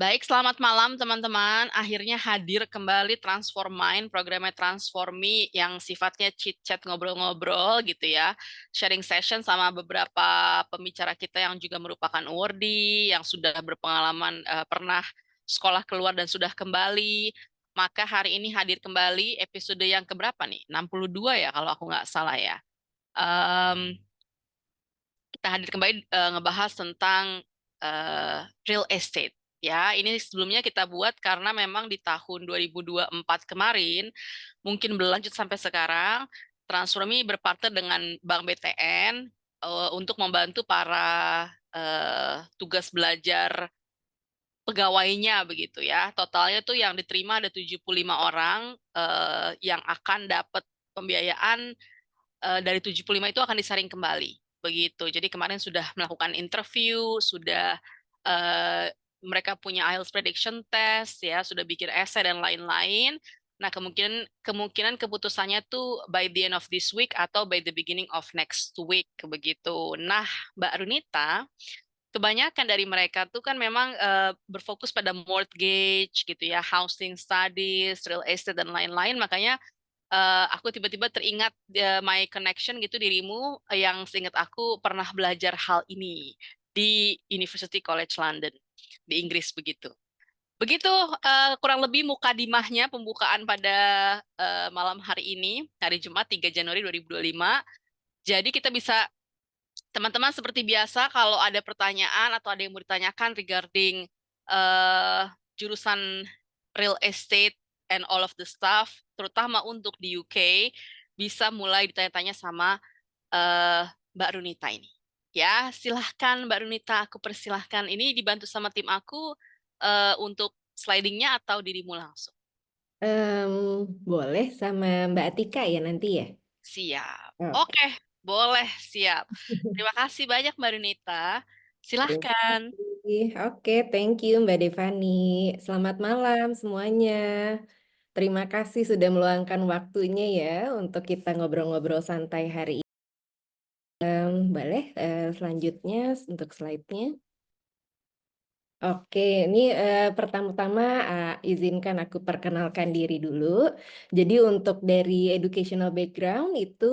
Baik, selamat malam teman-teman. Akhirnya hadir kembali Transform Mind, programnya Transformi yang sifatnya chit-chat ngobrol-ngobrol gitu ya. Sharing session sama beberapa pembicara kita yang juga merupakan awardee, yang sudah berpengalaman pernah sekolah keluar dan sudah kembali. Maka hari ini hadir kembali episode yang keberapa nih? 62 ya kalau aku nggak salah ya. Em, kita hadir kembali ngebahas tentang real estate. Ya, ini sebelumnya kita buat karena memang di tahun 2024 kemarin, mungkin berlanjut sampai sekarang, Transformi berpartner dengan Bank BTN untuk membantu para tugas belajar pegawainya begitu ya. Totalnya tuh yang diterima ada 75 orang yang akan dapat pembiayaan dari 75 itu akan disaring kembali. Begitu. Jadi kemarin sudah melakukan interview, sudah eh, mereka punya IELTS prediction test ya, sudah bikin essay dan lain-lain. Nah, kemungkinan kemungkinan keputusannya tuh by the end of this week atau by the beginning of next week begitu. Nah, Mbak Runita, kebanyakan dari mereka tuh kan memang berfokus pada mortgage gitu ya, housing studies, real estate dan lain-lain. Makanya aku tiba-tiba teringat my connection gitu dirimu yang seingat aku pernah belajar hal ini di University College London di Inggris begitu. Begitu kurang lebih mukadimahnya pembukaan pada malam hari ini, hari Jumat 3 Januari 2025. Jadi kita bisa teman-teman seperti biasa kalau ada pertanyaan atau ada yang mau ditanyakan regarding eh, jurusan real estate and all of the stuff, terutama untuk di UK, bisa mulai ditanya-tanya sama eh, Mbak Runita ini. Ya, silahkan Mbak Runita, aku persilahkan. Ini dibantu sama tim aku untuk slidingnya atau dirimu langsung. Em, Boleh sama Mbak Atika ya nanti ya? Siap. Oke. Oke, boleh, siap. Terima kasih banyak Mbak Runita. Terima Silahkan. kasih. Oke, thank you Mbak Devani. Selamat malam semuanya. Terima kasih sudah meluangkan waktunya ya untuk kita ngobrol-ngobrol santai hari ini. Boleh selanjutnya untuk slide-nya. Oke, ini pertama-tama izinkan aku perkenalkan diri dulu. Jadi untuk dari educational background itu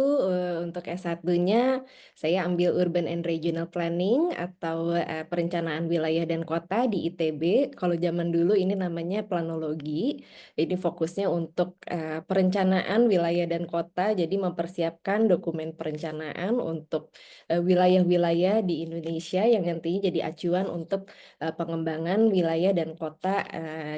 untuk S1-nya saya ambil Urban and Regional Planning atau perencanaan wilayah dan kota di ITB. Kalau zaman dulu ini namanya planologi. Ini fokusnya untuk perencanaan wilayah dan kota, jadi mempersiapkan dokumen perencanaan untuk wilayah-wilayah di Indonesia yang nantinya jadi acuan untuk pengembangan wilayah dan kota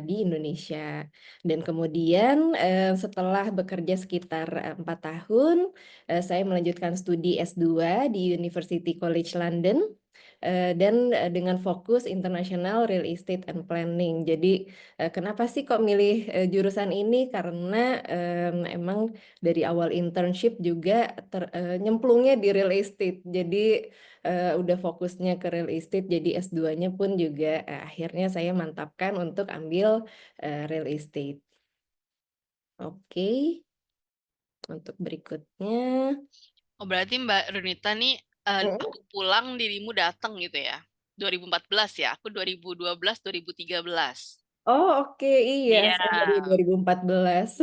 di Indonesia. Dan kemudian setelah bekerja sekitar 4 tahun, saya melanjutkan studi S2 di University College London dan dengan fokus International Real Estate and Planning. Jadi kenapa sih kok milih jurusan ini? Karena emang dari awal internship juga nyemplungnya di real estate. Jadi udah fokusnya ke real estate, jadi S2-nya pun juga akhirnya saya mantapkan untuk ambil real estate. Oke, untuk berikutnya. Oh, berarti Mbak Runita nih, Mm. aku pulang dirimu datang gitu ya. 2014 ya, aku 2012, 2013. Oh oke, iya, Iya, saya dari 2014.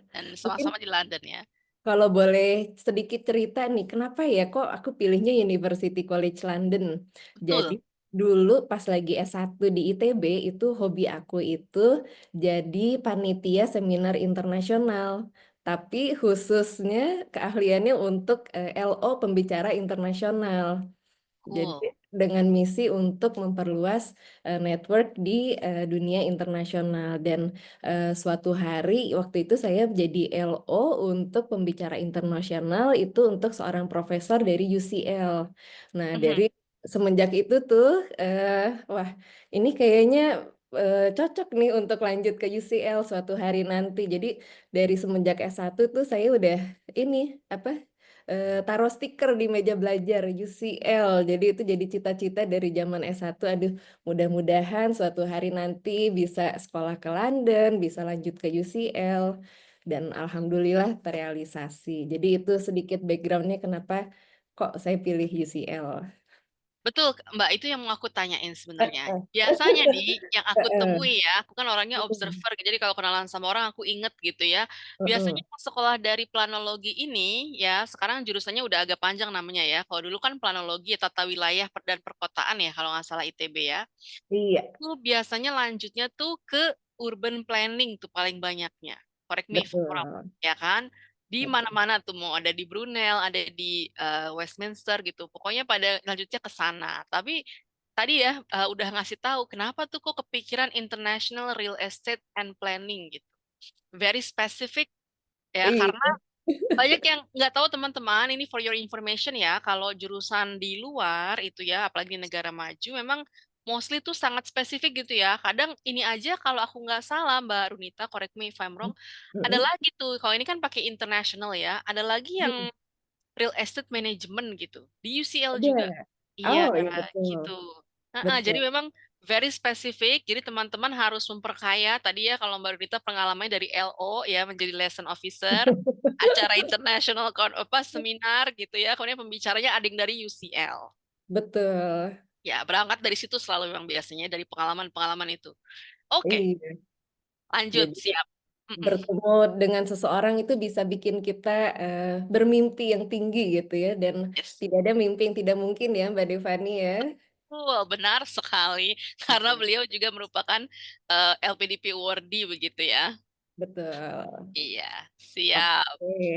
dan Mungkin sama-sama di London ya. kalau boleh sedikit cerita nih, kenapa ya kok aku pilihnya University College London? Jadi Betul. dulu pas lagi S1 di ITB itu hobi aku itu jadi panitia seminar internasional. Tapi khususnya keahliannya untuk LO pembicara internasional. Jadi Cool. dengan misi untuk memperluas network di dunia internasional dan suatu hari waktu itu saya jadi LO untuk pembicara internasional itu untuk seorang profesor dari UCL. Nah, dari Mhm. semenjak itu tuh wah, ini kayaknya cocok nih untuk lanjut ke UCL suatu hari nanti. Jadi dari semenjak S1 tuh saya udah ini apa taruh stiker di meja belajar UCL. Jadi itu jadi cita-cita dari zaman S1. Aduh, mudah-mudahan suatu hari nanti bisa sekolah ke London, bisa lanjut ke UCL. Dan alhamdulillah terrealisasi. Jadi itu sedikit backgroundnya kenapa kok saya pilih UCL. Betul, Mbak, itu yang mau aku tanyain sebenarnya. Heeh. Biasanya nih, yang aku Heeh. temui ya, aku kan orangnya Mhm. observer, jadi kalau kenalan sama orang aku inget gitu ya. Biasanya Heeh. pas sekolah dari planologi ini, ya sekarang jurusannya udah agak panjang namanya ya. Kalau dulu kan planologi, tata wilayah dan perkotaan ya, kalau nggak salah ITB ya. Iya, Itu biasanya lanjutnya tuh ke urban planning tuh paling banyaknya. Correct me if I'm wrong, betul. ya kan? Di Betul. mana-mana tuh mau ada di Brunel, ada di Westminster gitu. Pokoknya pada lanjutnya ke sana. Tapi tadi ya udah ngasih tahu kenapa tuh kok kepikiran International Real Estate and Planning gitu. Very specific ya karena Iya. banyak yang nggak tahu teman-teman, ini for your information ya, kalau jurusan di luar itu ya, apalagi di negara maju, memang mostly tuh sangat spesifik gitu ya. Kadang ini aja kalau aku nggak salah, Mbak Runita, correct me if I'm wrong, ada Mhm. lagi tuh, kalau ini kan pakai international ya, ada lagi Mhm. yang real estate management gitu. Di UCL Ada. juga. Iya, Oh, iya betul. gitu. Heeh, Betul. jadi memang very specific. Jadi teman-teman harus memperkaya tadi ya kalau Mbak Rita pengalamannya dari LO ya menjadi lesson officer, acara international apa seminar gitu ya. Kemudian pembicaranya ada yang dari UCL. Betul. Ya, berangkat dari situ selalu memang biasanya dari pengalaman-pengalaman itu. Oke, Iya. lanjut Jadi siap. Mm-mm. bertemu dengan seseorang itu bisa bikin kita bermimpi yang tinggi gitu ya, dan Yes. tidak ada mimpi yang tidak mungkin ya Mbak Devani ya. Betul, benar sekali. Karena Iya. beliau juga merupakan LPDP awardee begitu ya. Betul. Iya, siap. Oke.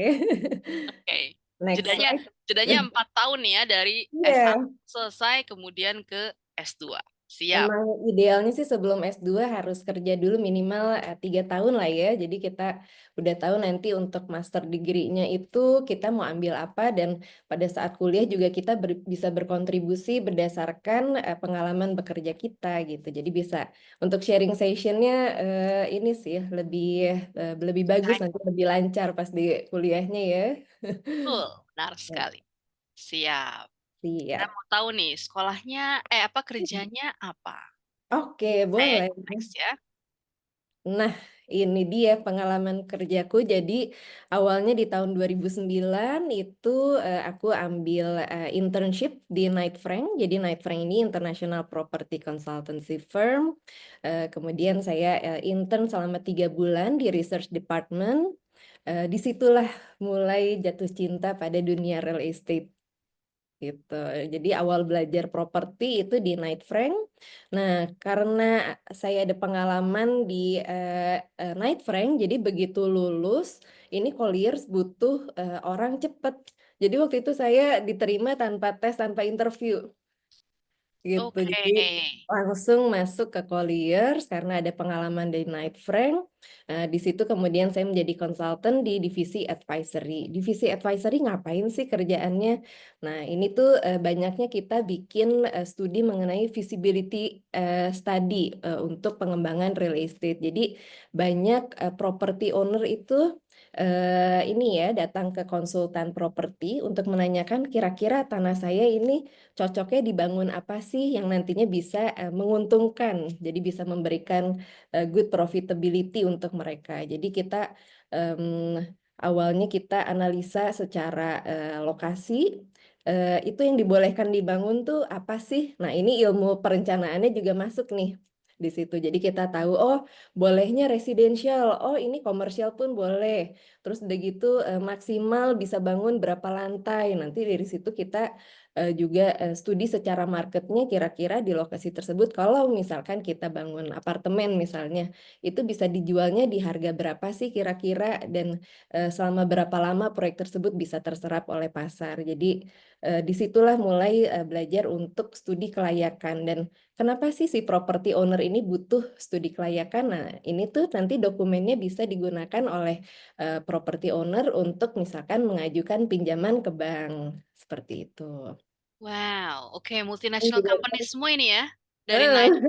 Oke. Next Jedanya slide. jedanya 4 tahun ya dari S1 Iya. selesai kemudian ke S2. Siap. Emang idealnya sih sebelum S2 harus kerja dulu minimal 3 tahun lah ya. Jadi kita udah tahu nanti untuk master degree-nya itu kita mau ambil apa, dan pada saat kuliah juga kita bisa berkontribusi berdasarkan pengalaman bekerja kita gitu. Jadi bisa untuk sharing sessionnya ini sih lebih bagus, Keren. nanti lebih lancar pas di kuliahnya ya. Betul, benar Ya, sekali. Siap. Saya siap. mau tahu nih, sekolahnya apa kerjanya apa? Oke, Saya boleh. next ya. Nah, ini dia pengalaman kerjaku. Jadi awalnya di tahun 2009 itu aku ambil internship di Knight Frank. Jadi Knight Frank ini International Property Consultancy Firm. Kemudian saya intern selama 3 bulan di Research Department. Disitulah mulai jatuh cinta pada dunia real estate gitu. Jadi awal belajar properti itu di Knight Frank. Nah, karena saya ada pengalaman di Knight Frank, jadi begitu lulus, ini Colliers butuh orang cepat. Jadi waktu itu saya diterima tanpa tes, tanpa interview gitu. Oke. Jadi langsung masuk ke Colliers karena ada pengalaman dari Knight Frank. Di situ kemudian saya menjadi konsultan di divisi advisory. Divisi advisory ngapain sih kerjaannya? Nah, ini tuh banyaknya kita bikin studi mengenai feasibility study untuk pengembangan real estate. Jadi banyak property owner itu ini ya datang ke konsultan properti untuk menanyakan kira-kira tanah saya ini cocoknya dibangun apa sih yang nantinya bisa menguntungkan, jadi bisa memberikan good profitability untuk mereka. Jadi kita awalnya kita analisa secara lokasi, itu yang dibolehkan dibangun tuh apa sih? Nah, ini ilmu perencanaannya juga masuk nih di situ. Jadi kita tahu, oh bolehnya residensial, oh ini komersial pun boleh. Terus udah gitu maksimal bisa bangun berapa lantai. Nanti dari situ kita juga studi secara marketnya kira-kira di lokasi tersebut kalau misalkan kita bangun apartemen misalnya itu bisa dijualnya di harga berapa sih kira-kira, dan selama berapa lama proyek tersebut bisa terserap oleh pasar. Jadi disitulah mulai belajar untuk studi kelayakan. Dan kenapa sih si property owner ini butuh studi kelayakan? Nah, ini tuh nanti dokumennya bisa digunakan oleh property owner untuk misalkan mengajukan pinjaman ke bank seperti itu. Wow, oke, multinational Iya. company semua ini ya. Dari Ah, Night ke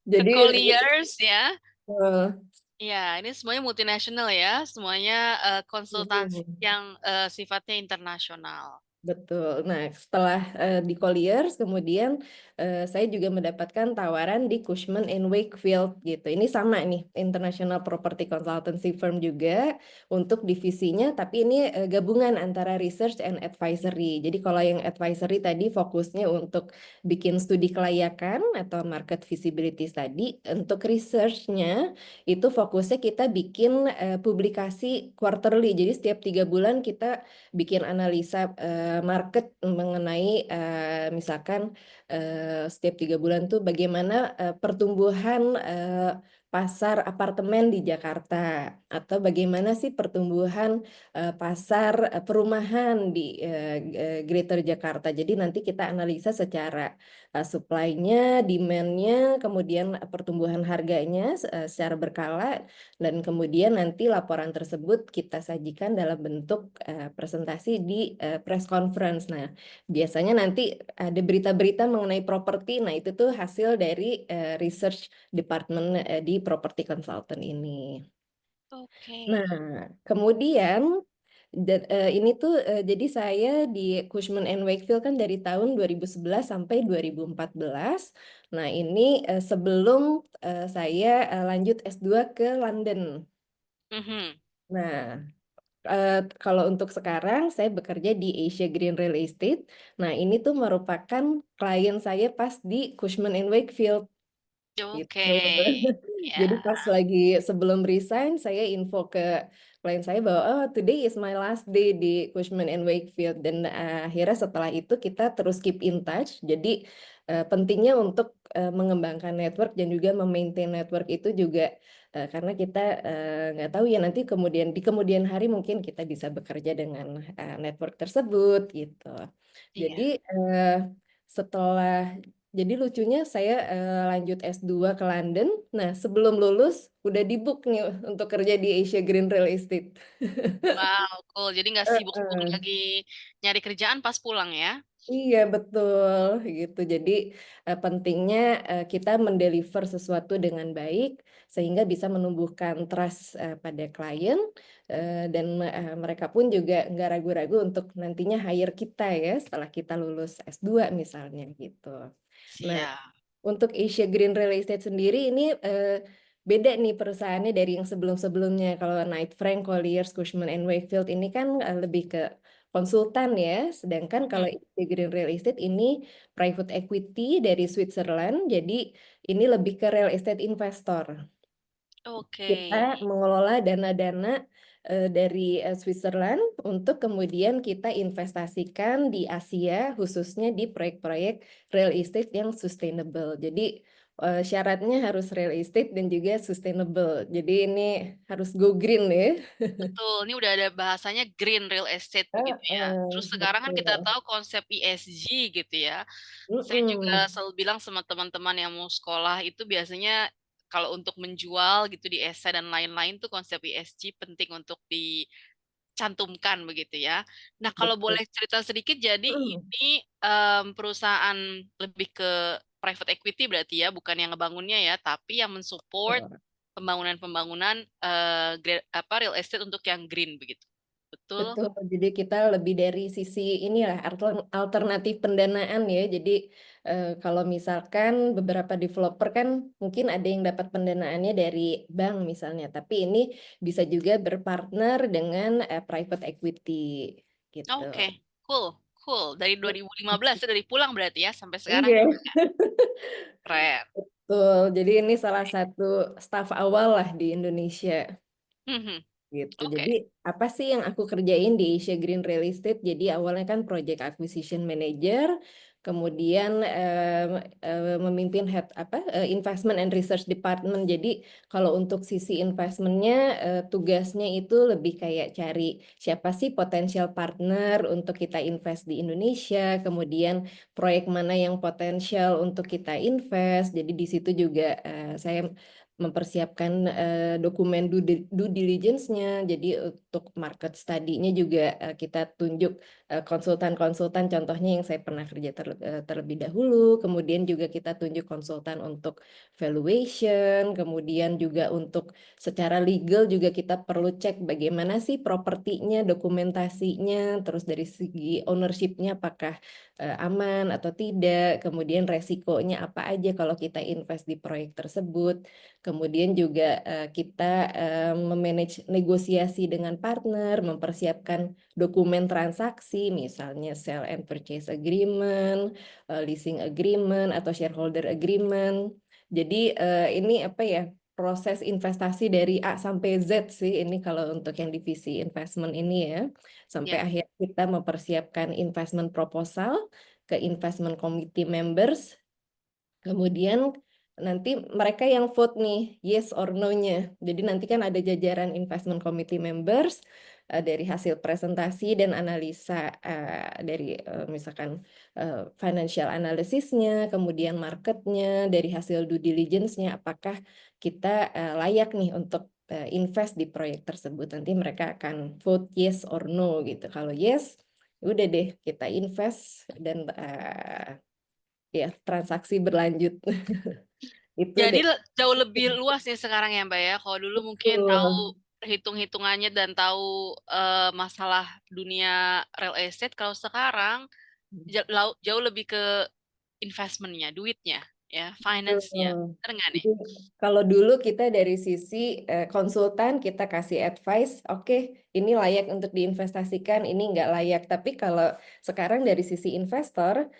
jadi Colliers ya. eh, Ya, ini semuanya multinational ya, semuanya konsultansi hmm, yang sifatnya internasional. Betul. Nah, setelah di Colliers, kemudian saya juga mendapatkan tawaran di Cushman and Wakefield gitu. Ini sama nih, International Property Consultancy Firm juga untuk divisinya, tapi ini gabungan antara research and advisory. Jadi kalau yang advisory tadi fokusnya untuk bikin studi kelayakan atau market visibility study, untuk researchnya itu fokusnya kita bikin publikasi quarterly. Jadi setiap 3 bulan kita bikin analisa market mengenai misalkan setiap 3 bulan tuh bagaimana pertumbuhan pasar apartemen di Jakarta atau bagaimana sih pertumbuhan pasar perumahan di Greater Jakarta. Jadi nanti kita analisa secara supply-nya, demand-nya, kemudian pertumbuhan harganya secara berkala dan kemudian nanti laporan tersebut kita sajikan dalam bentuk presentasi di press conference. Nah, biasanya nanti ada berita-berita mengenai properti. Nah, itu tuh hasil dari research department di property consultant ini. Oke. Nah, kemudian ini tuh jadi saya di Cushman and Wakefield kan dari tahun 2011 sampai 2014. Nah, ini sebelum saya lanjut S2 ke London. Mhm. Nah, kalau untuk sekarang saya bekerja di Asia Green Real Estate. Nah, ini tuh merupakan klien saya pas di Cushman and Wakefield Oke. gitu. Jadi Ya. pas lagi sebelum resign, saya info ke klien saya bahwa oh today is my last day di Cushman and Wakefield dan akhirnya setelah itu kita terus keep in touch. Jadi pentingnya untuk mengembangkan network dan juga memaintain network itu juga karena kita nggak tahu ya nanti di kemudian hari mungkin kita bisa bekerja dengan network tersebut gitu. Jadi Iya. setelah jadi lucunya saya lanjut S2 ke London. Nah, sebelum lulus udah di-book nih untuk kerja di Asia Green Real Estate. Wow, cool. Jadi nggak sibuk-sibuk Heeh. lagi nyari kerjaan pas pulang ya? Iya, betul gitu. Jadi pentingnya kita mendeliver sesuatu dengan baik sehingga bisa menumbuhkan trust pada klien dan mereka pun juga nggak ragu-ragu untuk nantinya hire kita ya setelah kita lulus S2 misalnya gitu. Nah, Siap. untuk Asia Green Real Estate sendiri ini beda nih perusahaannya dari yang sebelum-sebelumnya. Kalau Knight Frank, Colliers, Cushman and Wakefield ini kan lebih ke konsultan ya. Sedangkan kalau Mhm. Asia Green Real Estate ini private equity dari Switzerland. Jadi ini lebih ke real estate investor. Oke. Kita mengelola dana-dana dari Switzerland untuk kemudian kita investasikan di Asia, khususnya di proyek-proyek real estate yang sustainable. Jadi syaratnya harus real estate dan juga sustainable. Jadi ini harus go green ya. Betul, ini udah ada bahasanya green real estate begitu ya. Terus sekarang kan kita Betul. tahu konsep ESG gitu ya. Saya juga Mm-mm. selalu bilang sama teman-teman yang mau sekolah itu biasanya kalau untuk menjual gitu di esai dan lain-lain tuh konsep ESG penting untuk dicantumkan begitu ya. Nah, kalau Betul. boleh cerita sedikit, jadi Mm. ini perusahaan lebih ke private equity berarti ya, bukan yang ngebangunnya ya, tapi yang mensupport pembangunan-pembangunan real estate untuk yang green begitu. Betul? Betul, jadi kita lebih dari sisi inilah alternatif pendanaan ya. Jadi kalau misalkan beberapa developer kan mungkin ada yang dapat pendanaannya dari bank misalnya, tapi ini bisa juga berpartner dengan private equity gitu. Oke, cool, cool. Dari 2015 ya, dari pulang berarti ya sampai sekarang Iya, ya. Keren. betul. Jadi ini salah satu staf awal lah di Indonesia. Mhm. Gitu. Oke. Jadi apa sih yang aku kerjain di Asia Green Real Estate? Jadi awalnya kan Project Acquisition Manager, kemudian memimpin Investment and Research Department. Jadi kalau untuk sisi investmentnya tugasnya itu lebih kayak cari siapa sih potensial partner untuk kita invest di Indonesia, kemudian proyek mana yang potensial untuk kita invest. Jadi di situ juga saya mempersiapkan dokumen due diligence-nya. Jadi untuk market study-nya juga kita tunjuk konsultan-konsultan, contohnya yang saya pernah kerja terlebih dahulu, kemudian juga kita tunjuk konsultan untuk valuation, kemudian juga untuk secara legal juga kita perlu cek bagaimana sih propertinya, dokumentasinya, terus dari segi ownership-nya apakah aman atau tidak, kemudian resikonya apa aja kalau kita invest di proyek tersebut. Kemudian juga kita memanage negosiasi dengan partner, mempersiapkan dokumen transaksi, misalnya sell and purchase agreement, leasing agreement, atau shareholder agreement. Jadi ini apa ya, proses investasi dari A sampai Z sih ini kalau untuk yang divisi investment ini ya. Sampai Ya. akhir kita mempersiapkan investment proposal ke investment committee members. Kemudian nanti mereka yang vote nih, yes or no-nya. Jadi nanti kan ada jajaran investment committee members dari hasil presentasi dan analisa dari misalkan financial analysisnya, kemudian marketnya, dari hasil due diligence-nya, apakah kita layak nih untuk invest di proyek tersebut. Nanti mereka akan vote yes or no gitu. Kalau yes, udah deh kita invest dan ya transaksi berlanjut. Itu Jadi deh. jauh lebih luas nih sekarang ya Mbak ya. Kalau dulu mungkin tahu Betul. hitung-hitungannya dan tahu masalah dunia real estate, kalau sekarang jauh lebih ke investmentnya, duitnya, ya, finance-nya. Betul. Benar nggak nih? Jadi, kalau dulu kita dari sisi konsultan kita kasih advice, oke, ini layak untuk diinvestasikan, ini nggak layak. Tapi kalau sekarang dari sisi investor,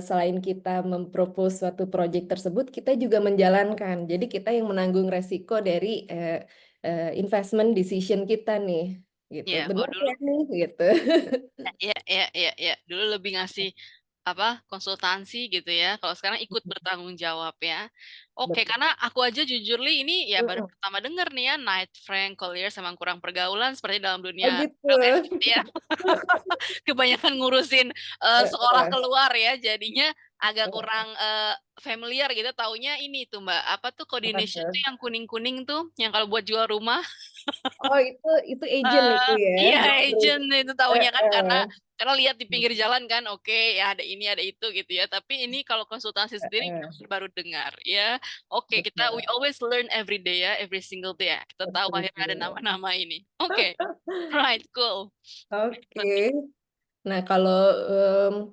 selain kita mempropose suatu project tersebut, kita juga menjalankan. Jadi kita yang menanggung resiko dari investment decision kita nih, gitu. Ya, kalau Benar dulu ya nih, gitu. ya, dulu lebih ngasih apa konsultansi gitu ya. Kalau sekarang ikut bertanggung jawab ya. Oke, Betul. karena aku aja jujur Li, ini ya baru Mm-mm. pertama denger nih ya Knight Frank Collier sama kurang pergaulan seperti dalam dunia Oh gitu. real estate ya. Kebanyakan ngurusin sekolah Heeh. keluar ya, jadinya agak Heeh. kurang familiar gitu. Taunya ini tuh Mbak, apa tuh Apa coordination tuh? tuh yang kuning-kuning tuh, yang kalau buat jual rumah. Oh itu agent itu ya. Iya, Terus, agent itu taunya kan karena heeh. lihat di pinggir jalan kan, oke ya ada ini ada itu gitu ya. Tapi ini kalau konsultasi sendiri Heeh. baru dengar ya. Oke, kita we Betul. always learn every day ya, every single day ya. Kita tahu akhirnya ada Betul. nama-nama ini. Oke, right, cool. Oke. Nah, kalau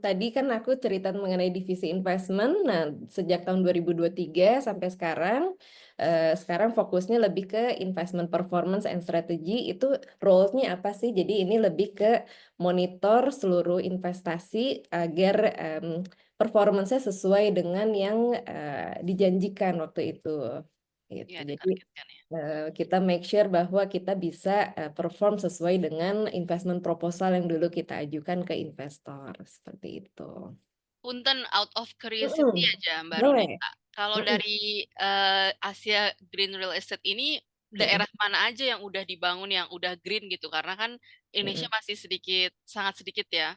tadi kan aku cerita mengenai divisi investment. Nah, sejak tahun 2023 sampai sekarang fokusnya lebih ke investment performance and strategy. Itu role-nya apa sih? Jadi ini lebih ke monitor seluruh investasi agar performance-nya sesuai dengan yang dijanjikan waktu itu. Gitu. Ya, Jadi ditargetkan ya. kita make sure bahwa kita bisa perform sesuai dengan investment proposal yang dulu kita ajukan ke investor seperti itu. Punten out of curiosity Mm-mm. aja Mbak Boleh. Runita. Kalau Mm-mm. dari Asia Green Real Estate ini Mm-mm. daerah mana aja yang udah dibangun yang udah green gitu? Karena kan Indonesia Mm-mm. masih sedikit, sangat sedikit ya.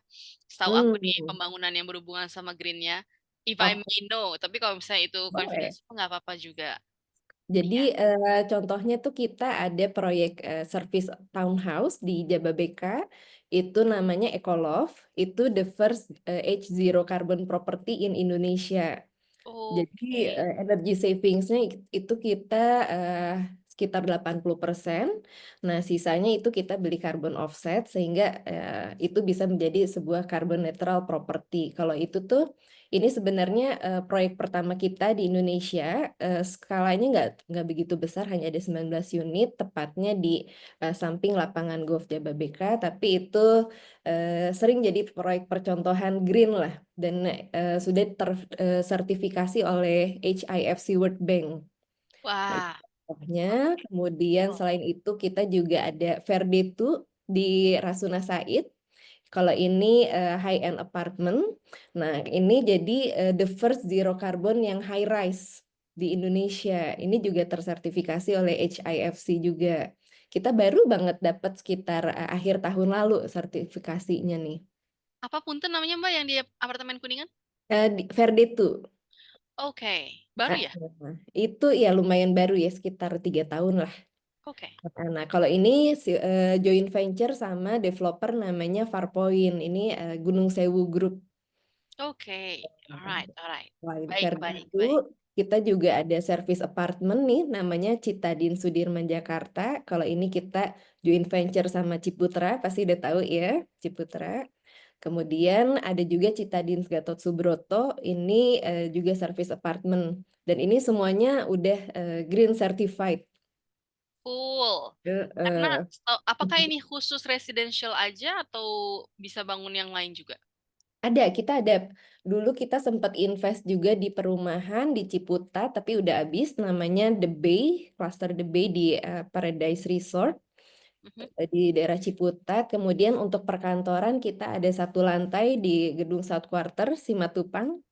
Setahu aku nih Mm. pembangunan yang berhubungan sama greennya. If I Oke, may know, tapi kalau misalnya itu boleh. confidential nggak apa-apa juga. Jadi Iya. contohnya tuh kita ada proyek service townhouse di Jababeka, itu namanya Ecolove, itu the first H0 carbon property in Indonesia. Jadi Oke. energy savingsnya itu kita eh, sekitar 80%. Nah, sisanya itu kita beli carbon offset sehingga itu bisa menjadi sebuah carbon neutral property. Kalau itu tuh ini sebenarnya proyek pertama kita di Indonesia. Skalanya nggak begitu besar, hanya ada 19 unit tepatnya di samping lapangan golf Jababeka, tapi itu sering jadi proyek percontohan green lah dan sudah tersertifikasi oleh HIFC World Bank. Nah, itu Wah. contohnya. Oke. Kemudian selain itu kita juga ada Verdetu di Rasuna Said. Kalau ini high end apartment. Nah, ini jadi the first zero carbon yang high rise di Indonesia. Ini juga tersertifikasi oleh HIFC juga. Kita baru banget dapat sekitar akhir tahun lalu sertifikasinya nih. Apa punten namanya Mbak yang di apartemen Kuningan? Verdetu. Oke, baru ya? Itu ya lumayan baru ya, sekitar 3 tahun lah. Oke. Nah, kalau ini joint venture sama developer namanya Farpoint. Ini Gunung Sewu Group. Oke, alright, alright. Selain Baik, baik, Verdi, baik. kita juga ada service apartment nih, namanya Citadin Sudirman Jakarta. Kalau ini kita joint venture sama Ciputra, pasti udah tahu ya, Ciputra. Kemudian ada juga Citadin Gatot Subroto, ini juga service apartment. Dan ini semuanya udah green certified. Cool. Karena Eh, apakah ini khusus residential aja atau bisa bangun yang lain juga? kita ada. Dulu kita sempat invest juga di perumahan di Ciputa, tapi udah habis. Namanya The Bay, Cluster The Bay di Paradise Resort Mhm. di daerah Ciputat. Kemudian untuk perkantoran kita ada 1 lantai di gedung South Quarter Simatupang.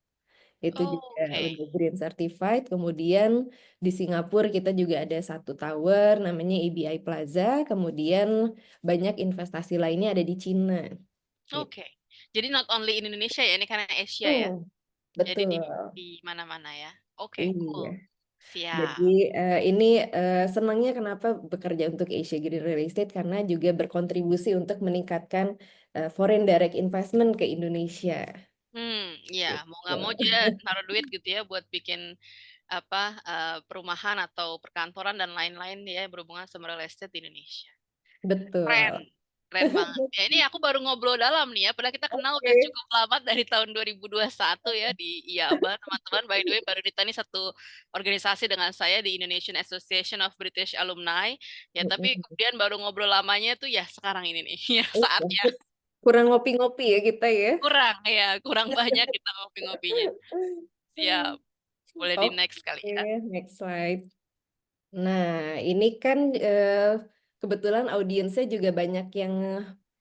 Itu Oh, juga oke. udah green certified. Kemudian di Singapura kita juga ada 1 tower namanya EBI Plaza. Kemudian banyak investasi lainnya ada di Cina. Gitu. Oke. Jadi not only in Indonesia ya, ini karena Asia ya. Hmm, Jadi betul. di mana-mana ya. Oke, Iya. cool. Jadi Siap. ini senangnya kenapa bekerja untuk Asia Green Real Estate karena juga berkontribusi untuk meningkatkan foreign direct investment ke Indonesia. Ya, mau nggak mau Gitu. dia naruh duit gitu ya buat bikin apa perumahan atau perkantoran dan lain-lain ya berhubungan sama real estate di Indonesia. Keren, Betul. keren banget. Ya ini aku baru ngobrol dalam nih ya, padahal kita kenal udah Oke. cukup lama dari tahun 2021 ya di IABA, teman-teman. By the way, baru ditanya satu organisasi dengan saya di Indonesian Association of British Alumni. Ya, tapi Mm-mm. kemudian baru ngobrol lamanya tuh ya sekarang ini nih, ya Iya. saatnya. Kurang ngopi-ngopi ya kita ya. Kurang ya, kurang banyak kita ngopi-ngopinya. Siap, boleh di next kali Oke, ya. next slide. Nah, ini kan kebetulan audiensnya juga banyak yang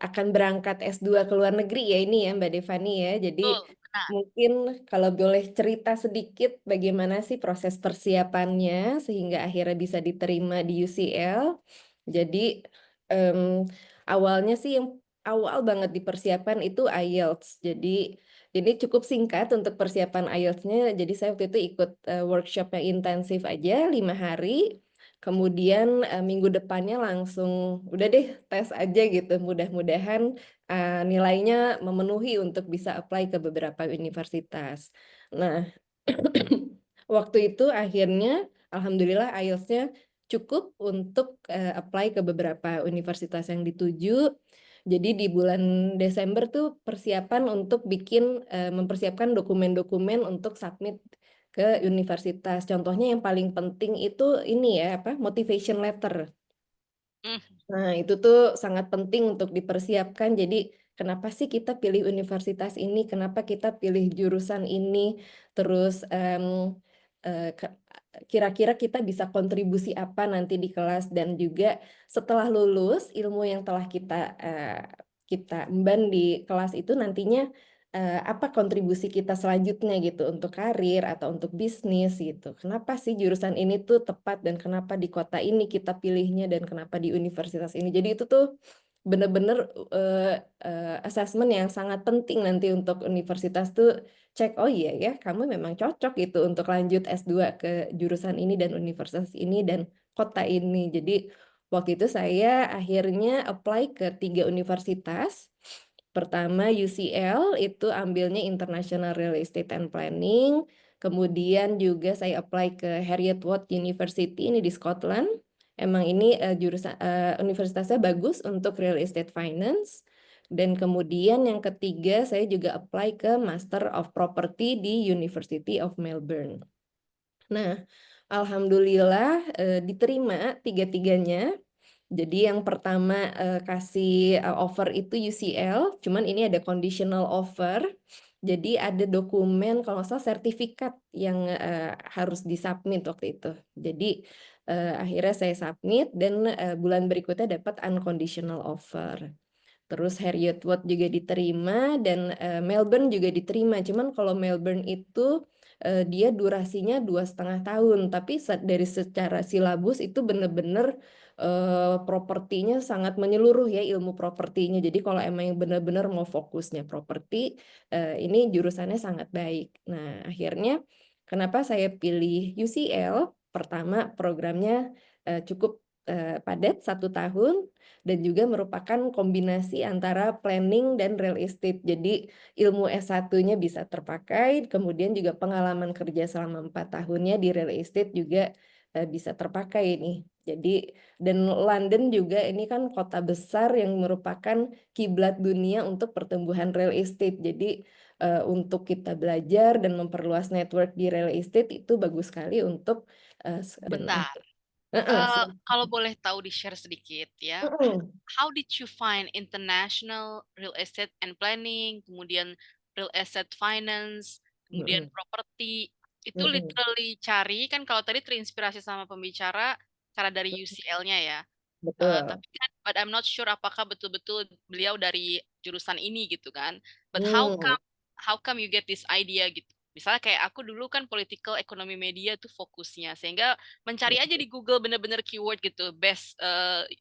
akan berangkat S2 ke luar negeri ya ini ya Mbak Devani ya. Jadi Betul, benar. mungkin kalau boleh cerita sedikit bagaimana sih proses persiapannya sehingga akhirnya bisa diterima di UCL. Jadi em, awalnya sih yang awal banget dipersiapkan itu IELTS. Jadi ini cukup singkat untuk persiapan IELTS-nya. Jadi saya waktu itu ikut workshop yang intensif aja 5 hari. Kemudian minggu depannya langsung udah deh tes aja gitu. Mudah-mudahan nilainya memenuhi untuk bisa apply ke beberapa universitas. Nah, waktu itu akhirnya alhamdulillah IELTS-nya cukup untuk apply ke beberapa universitas yang dituju. Jadi di bulan Desember tuh persiapan untuk mempersiapkan dokumen-dokumen untuk submit ke universitas. Contohnya yang paling penting itu ini ya apa motivation letter. Hmm, Nah, itu tuh sangat penting untuk dipersiapkan. Jadi, kenapa sih kita pilih universitas ini? Kenapa kita pilih jurusan ini? Terus, eh, ke- kira-kira kita bisa kontribusi apa nanti di kelas? Dan juga setelah lulus, ilmu yang telah kita emban di kelas itu nantinya apa kontribusi kita selanjutnya gitu untuk karir atau untuk bisnis gitu. Kenapa sih jurusan ini tuh tepat dan kenapa di kota ini kita pilihnya dan kenapa di universitas ini. Jadi itu tuh bener-bener assessment yang sangat penting nanti untuk universitas tuh cek oh iya ya kamu memang cocok gitu untuk lanjut S2 ke jurusan ini dan universitas ini dan kota ini. Jadi waktu itu saya akhirnya apply ke 3 universitas. Pertama UCL itu ambilnya International Real Estate and Planning. Kemudian juga saya apply ke Heriot-Watt University ini di Scotland. Emang ini jurusan universitasnya bagus untuk real estate finance. Dan kemudian yang ketiga saya juga apply ke Master of Property di University of Melbourne. Nah, alhamdulillah diterima tiga-tiganya. Jadi yang pertama kasih offer itu UCL, cuman ini ada conditional offer. Jadi ada dokumen kalau nggak salah sertifikat yang harus disubmit waktu itu. Jadi akhirnya saya submit dan bulan berikutnya dapat unconditional offer. Terus Heriot-Watt juga diterima dan Melbourne juga diterima. Cuman kalau Melbourne itu dia durasinya 2,5 tahun, tapi dari secara silabus itu benar-benar propertinya sangat menyeluruh ya ilmu propertinya. Jadi kalau emang yang benar-benar mau fokusnya properti, ini jurusannya sangat baik. Nah akhirnya Kenapa saya pilih UCL? Pertama, programnya cukup padat 1 tahun dan juga merupakan kombinasi antara planning dan real estate. Jadi ilmu S1-nya bisa terpakai, kemudian juga pengalaman kerja selama 4 tahunnya di real estate juga bisa terpakai nih. Jadi dan London juga ini kan kota besar yang merupakan kiblat dunia untuk pertumbuhan real estate. Jadi untuk kita belajar dan memperluas network di real estate itu bagus sekali untuk dan Bentar. heeh, Kalau boleh tahu di-share sedikit ya, mhm, how did you find international real estate and planning, kemudian real estate finance, kemudian mhm, properti, itu mhm, literally cari, kan kalau tadi terinspirasi sama pembicara, karena dari UCL-nya ya. betul. Tapi kan, but I'm not sure apakah betul-betul beliau dari jurusan ini gitu kan. But Mmm, how come you get this idea gitu? Misalnya kayak aku dulu kan political economy media tuh fokusnya, sehingga mencari aja di Google bener-bener keyword gitu, best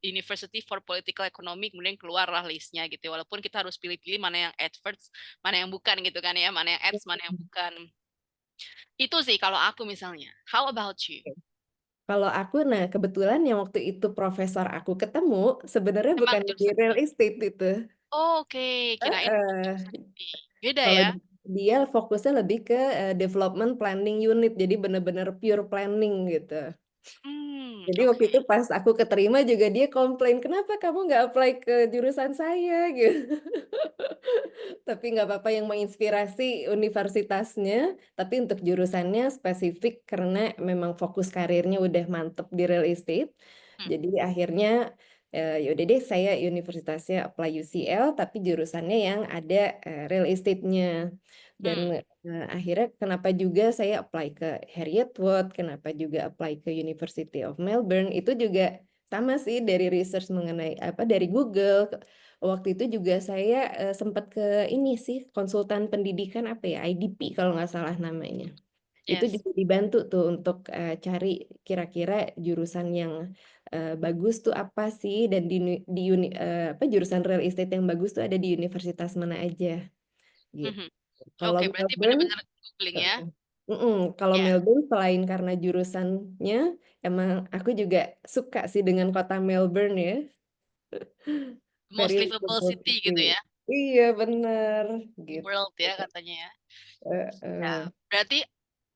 university for political economy, kemudian keluarlah listnya gitu. Walaupun kita harus pilih-pilih mana yang adverts, mana yang bukan gitu kan ya, mana yang ads, mana yang bukan. Itu sih kalau aku misalnya. How about you? kalau aku nah kebetulan yang waktu itu profesor aku ketemu sebenarnya Emang bukan di jurusan real ini? estate itu, Oh, oke, kirain jurusan heeh. ini. Beda Kalau ya? dia fokusnya lebih ke development planning unit, jadi bener-bener pure planning gitu. Jadi waktu Oke. itu pas aku keterima juga dia komplain, "Kenapa kamu nggak apply ke jurusan saya?" Gitu. Tapi nggak apa-apa yang menginspirasi universitasnya, tapi untuk jurusannya spesifik karena memang fokus karirnya udah mantep di real estate. Hmm, Jadi akhirnya, ya udah deh saya universitasnya apply UCL, tapi jurusannya yang ada, real estate-nya. hmm, Dan, akhirnya kenapa juga saya apply ke Heriot-Watt, kenapa juga apply ke University of Melbourne, itu juga sama sih dari research mengenai apa, dari Google. Waktu itu juga saya, sempet ke ini sih, konsultan pendidikan apa ya, IDP kalau nggak salah namanya. Itu yes. juga dibantu tuh untuk, cari kira-kira jurusan yang, bagus tuh apa sih dan apa, jurusan real estate yang bagus tuh ada di universitas mana aja, gitu. Mhm. Kalau Oke, berarti Melbourne benar-benar googling ya? kalau Ya, Melbourne selain karena jurusannya, emang aku juga suka sih dengan kota Melbourne ya. most Very livable livable city gitu city. ya, Iya bener, di gitu. world ya katanya ya. Ya, Heeh. berarti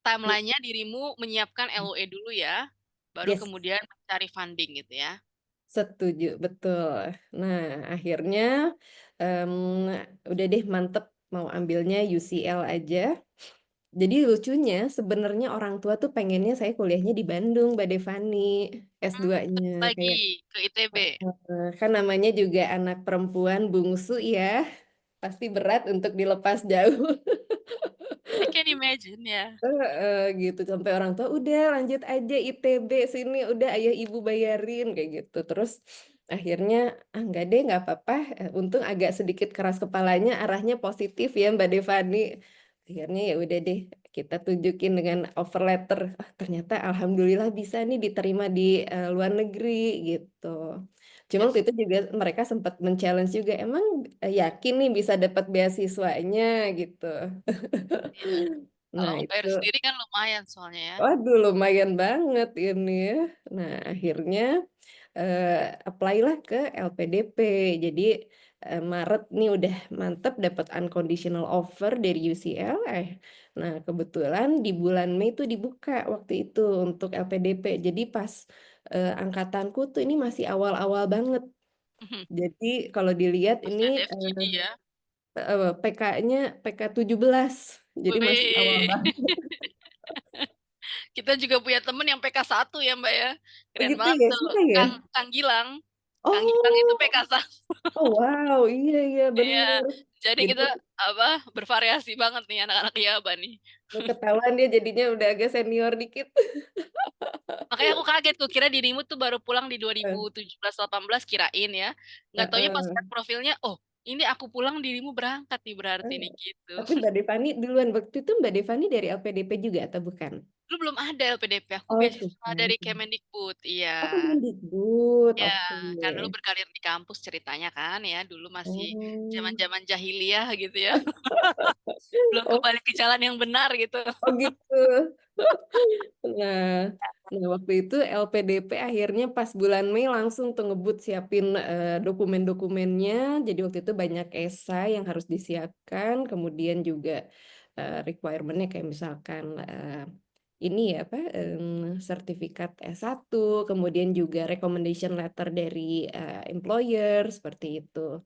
timeline-nya dirimu menyiapkan LOE dulu ya, baru Yes, kemudian mencari funding gitu ya? setuju, betul. Nah, akhirnya, udah deh mantep mau ambilnya UCL aja. Jadi lucunya sebenarnya orang tua tuh pengennya saya kuliahnya di Bandung, Mbak Devani, S2-nya. Balik Kayak lagi ke ITB. kan namanya juga anak perempuan bungsu ya, pasti berat untuk dilepas jauh. I can imagine ya. Heeh, gitu, sampai orang tua, "Udah lanjut aja ITB sini, udah ayah ibu bayarin," kayak gitu. Terus akhirnya, "Ah, enggak deh, nggak apa-apa," untung agak sedikit keras kepalanya, arahnya positif ya Mbak Devani. Akhirnya ya udah deh, kita tunjukin dengan offer letter, ah, ternyata alhamdulillah bisa nih diterima di, luar negeri, gitu. Cuma waktu Yes. itu juga mereka sempat men-challenge juga, "Emang, yakin nih bisa dapat beasiswanya?" Gitu. Iya. Kalau Nah mau bayar itu sendiri kan lumayan soalnya ya. waduh lumayan banget ini ya. Nah akhirnya, apply-lah ke LPDP. Jadi, Maret nih udah mantep dapat unconditional offer dari UCL, nah kebetulan di bulan Mei itu dibuka waktu itu untuk LPDP. Jadi pas, angkatanku tuh ini masih awal-awal banget. Jadi kalau dilihat Masih ini, ada FGD ya. PK-nya PK 17, jadi masih awal Wih. banget. Kita juga punya temen yang PK 1 ya Mbak ya. Oh Keren gitu banget ya? tuh. Siapa ya? Kang Kang Gilang. Kang Gilang itu Oh. PK 1. Oh wow, iya iya Iya. bener. Jadi Jadi kita apa bervariasi banget nih anak-anak Yaba nih. ketahuan dia jadinya udah agak senior dikit. Makanya aku kaget, kira dirimu tuh baru pulang di Heeh 2017-18 kirain ya. Nggak taunya pas heeh lihat profilnya, oh ini aku pulang dirimu berangkat nih berarti heeh. nih gitu. Tapi Mbak Devani duluan, waktu itu Mbak Devani dari LPDP juga atau bukan? Dulu belum ada LPDP, aku Oh, beasiswa dari sebelum. Kemendikbud, iya. Oh, Kemendikbud. Ya, Oke. kan dulu berkarir di kampus ceritanya kan ya, dulu masih Oh. zaman-zaman jahiliyah gitu ya, belum Oh, kembali ke jalan yang benar gitu. oh gitu. Nah, nah waktu itu LPDP akhirnya pas bulan Mei langsung tuh ngebut siapin dokumen-dokumennya. Jadi waktu itu banyak esai yang harus disiapkan, kemudian juga requirement-nya kayak misalkan ini ya apa sertifikat S1, kemudian juga recommendation letter dari employer seperti itu.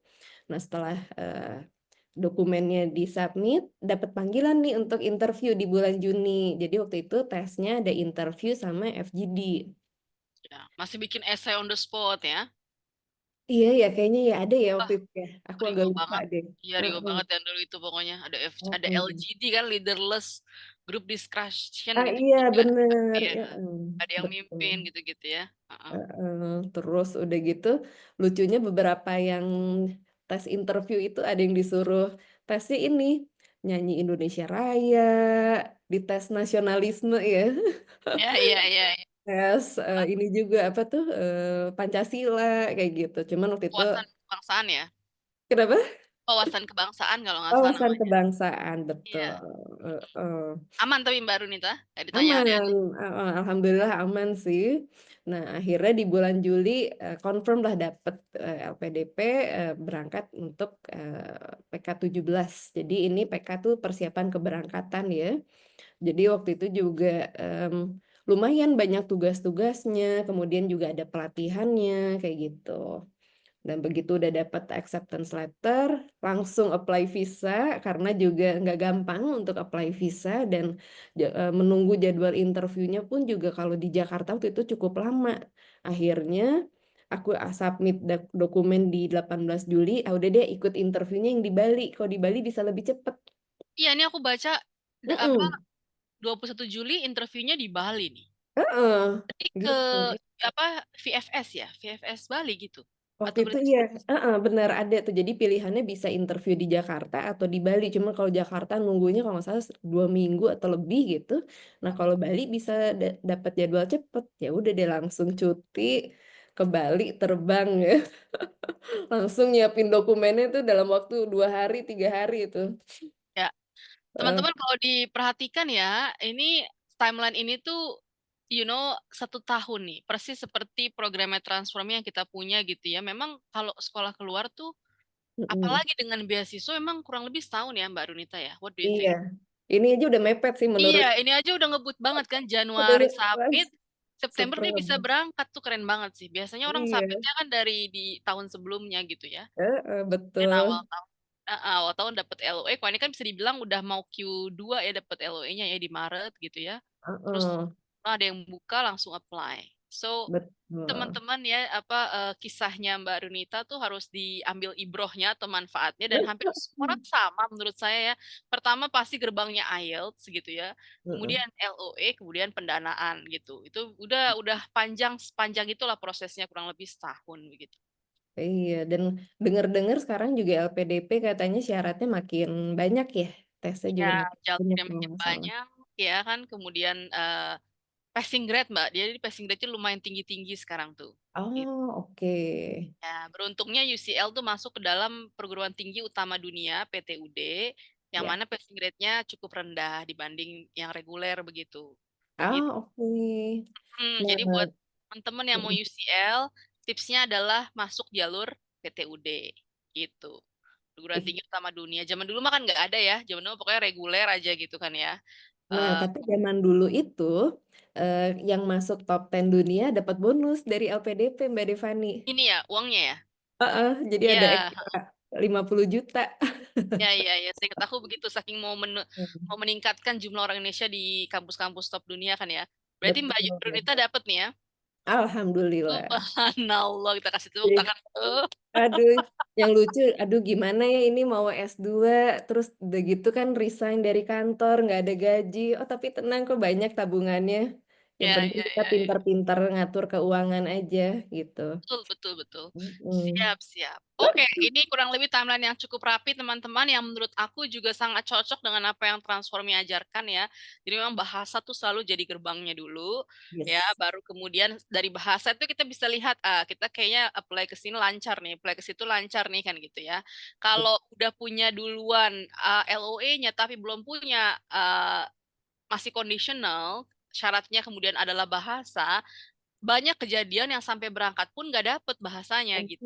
Nah, setelah dokumennya disubmit, dapat panggilan nih untuk interview di bulan Juni. Jadi waktu itu tesnya ada interview sama FGD. Ya, masih bikin essay on the spot ya. Iya ya, kayaknya ya ada ya Wah, waktu itu ya. Aku agak Rigo lupa banget. deh. Iya, Rigo Heeh, banget dan dulu itu pokoknya ada heeh. LGD kan, leaderless group discussion Ah gitu iya juga. bener, Iya, ya, ada yang betul. mimpin gitu-gitu ya. Heeh. Heeh. Terus udah gitu, lucunya beberapa yang tes interview itu ada yang disuruh tesnya ini nyanyi Indonesia Raya, dites nasionalisme ya. Ya, iya, iya, iya. Tes ini juga apa tuh Pancasila kayak gitu. Cuman waktu itu Wawasan kebangsaan ya. kenapa? Wawasan kebangsaan kalau nggak salah Wawasan namanya. kebangsaan betul. Iya. Heeh. Aman tapi Mbak Runita, kayak ditanya Aman, ada. alhamdulillah aman sih. Nah akhirnya di bulan Juli confirm lah dapet LPDP berangkat untuk PK 17. Jadi ini PK tuh persiapan keberangkatan ya. Jadi waktu itu juga em, lumayan banyak tugas-tugasnya, kemudian juga ada pelatihannya kayak gitu. Dan begitu udah dapat acceptance letter, langsung apply visa karena juga nggak gampang untuk apply visa dan menunggu jadwal interviewnya pun juga kalau di Jakarta waktu itu cukup lama. Akhirnya aku submit dokumen di 18 Juli, udah deh ikut interviewnya yang di Bali. Kalau di Bali bisa lebih cepet. Iya, ini aku baca apa Mm-mm. 21 Juli interviewnya di Bali nih. Heeh, Jadi ke gitu. apa VFS ya, VFS Bali gitu. Waktu Atau itu British iya, Council. benar ada tuh. Jadi pilihannya bisa interview di Jakarta atau di Bali. Cuma kalau Jakarta nunggunya kalau nggak salah 2 minggu atau lebih gitu. Nah kalau Bali bisa dapat jadwal cepet. Ya udah deh langsung cuti ke Bali terbang ya. Langsung nyiapin dokumennya tuh dalam waktu 2 hari 3 hari itu. Ya, Eh, teman-teman kalau diperhatikan ya, ini timeline ini tuh satu tahun nih, persis seperti programnya Transform yang kita punya gitu ya. Memang kalau sekolah keluar tuh, mm-mm. apalagi dengan beasiswa, memang kurang lebih setahun ya Mbak Runita ya. What do you Iya, think? ini aja udah mepet sih Iya, menurut. ini aja udah ngebut banget kan. Udah Januari submit, September dia bisa Superb. berangkat tuh keren banget sih. Biasanya orang Iya, submitnya kan dari di tahun sebelumnya gitu ya. Dan awal betul. tahun, awal tahun dapat LOE. Kalau ini kan bisa dibilang udah mau Q2 ya dapat LOE-nya ya di Maret gitu ya. Terus Heeh, ada yang buka langsung apply. So betul. teman-teman ya apa kisahnya Mbak Runita tuh harus diambil ibrohnya atau manfaatnya dan hampir semua orang sama menurut saya ya. Pertama pasti gerbangnya IELTS gitu ya. Mm-mm. Kemudian LOE, kemudian pendanaan gitu. Itu udah panjang sepanjang itulah prosesnya kurang lebih setahun begitu. Iya, dan dengar-dengar sekarang juga LPDP katanya syaratnya makin banyak ya. Tesnya Ya, juga makin banyak jalurnya kalau makin nggak salah. banyak ya kan. Kemudian passing grade Mbak. Jadi passing grade-nya lumayan tinggi-tinggi sekarang tuh. Gitu. Oh, oke. Ya, beruntungnya UCL tuh masuk ke dalam perguruan tinggi utama dunia PTUD, yang Ya. mana passing grade-nya cukup rendah dibanding yang reguler begitu. Ah, Gitu. oke. Jadi buat Nah, teman-teman yang mau mm, UCL, tipsnya adalah masuk jalur PTUD. Gitu. Perguruan ih. tinggi utama dunia. Zaman dulu mah kan nggak ada ya. Zaman dulu pokoknya reguler aja gitu kan ya. Nah, Eh, tapi zaman dulu itu yang masuk top 10 dunia dapat bonus dari LPDP Mbak Devani. ini ya uangnya ya. Jadi ada Iya, ekstra 50 juta. ya. Seingat aku begitu, saking mau meningkatkan jumlah orang Indonesia di kampus-kampus top dunia kan ya. Berarti Mbak Betul. Brunita dapat nih ya. Alhamdulillah. Subhanallah, kita kasih tepuk tangan tuh. Aduh, yang lucu, aduh gimana ya ini mau S2, terus udah gitu kan resign dari kantor, nggak ada gaji. Oh tapi tenang kok banyak tabungannya. Yang Ya, penting ya, kita ya, ya. pintar-pintar ngatur keuangan aja gitu. Betul, betul, betul. Mm. Siap, siap. Oke, ini kurang lebih timeline yang cukup rapi, teman-teman, yang menurut aku juga sangat cocok dengan apa yang Transformi ajarkan ya. Jadi memang bahasa tuh selalu jadi gerbangnya dulu, ya, Yes. baru kemudian dari bahasa itu kita bisa lihat, kita kayaknya apply ke sini lancar nih, apply ke situ lancar nih, kan gitu ya. Kalau udah punya duluan LOE-nya, tapi belum punya masih conditional, syaratnya kemudian adalah bahasa, banyak kejadian yang sampai berangkat pun nggak dapet bahasanya gitu.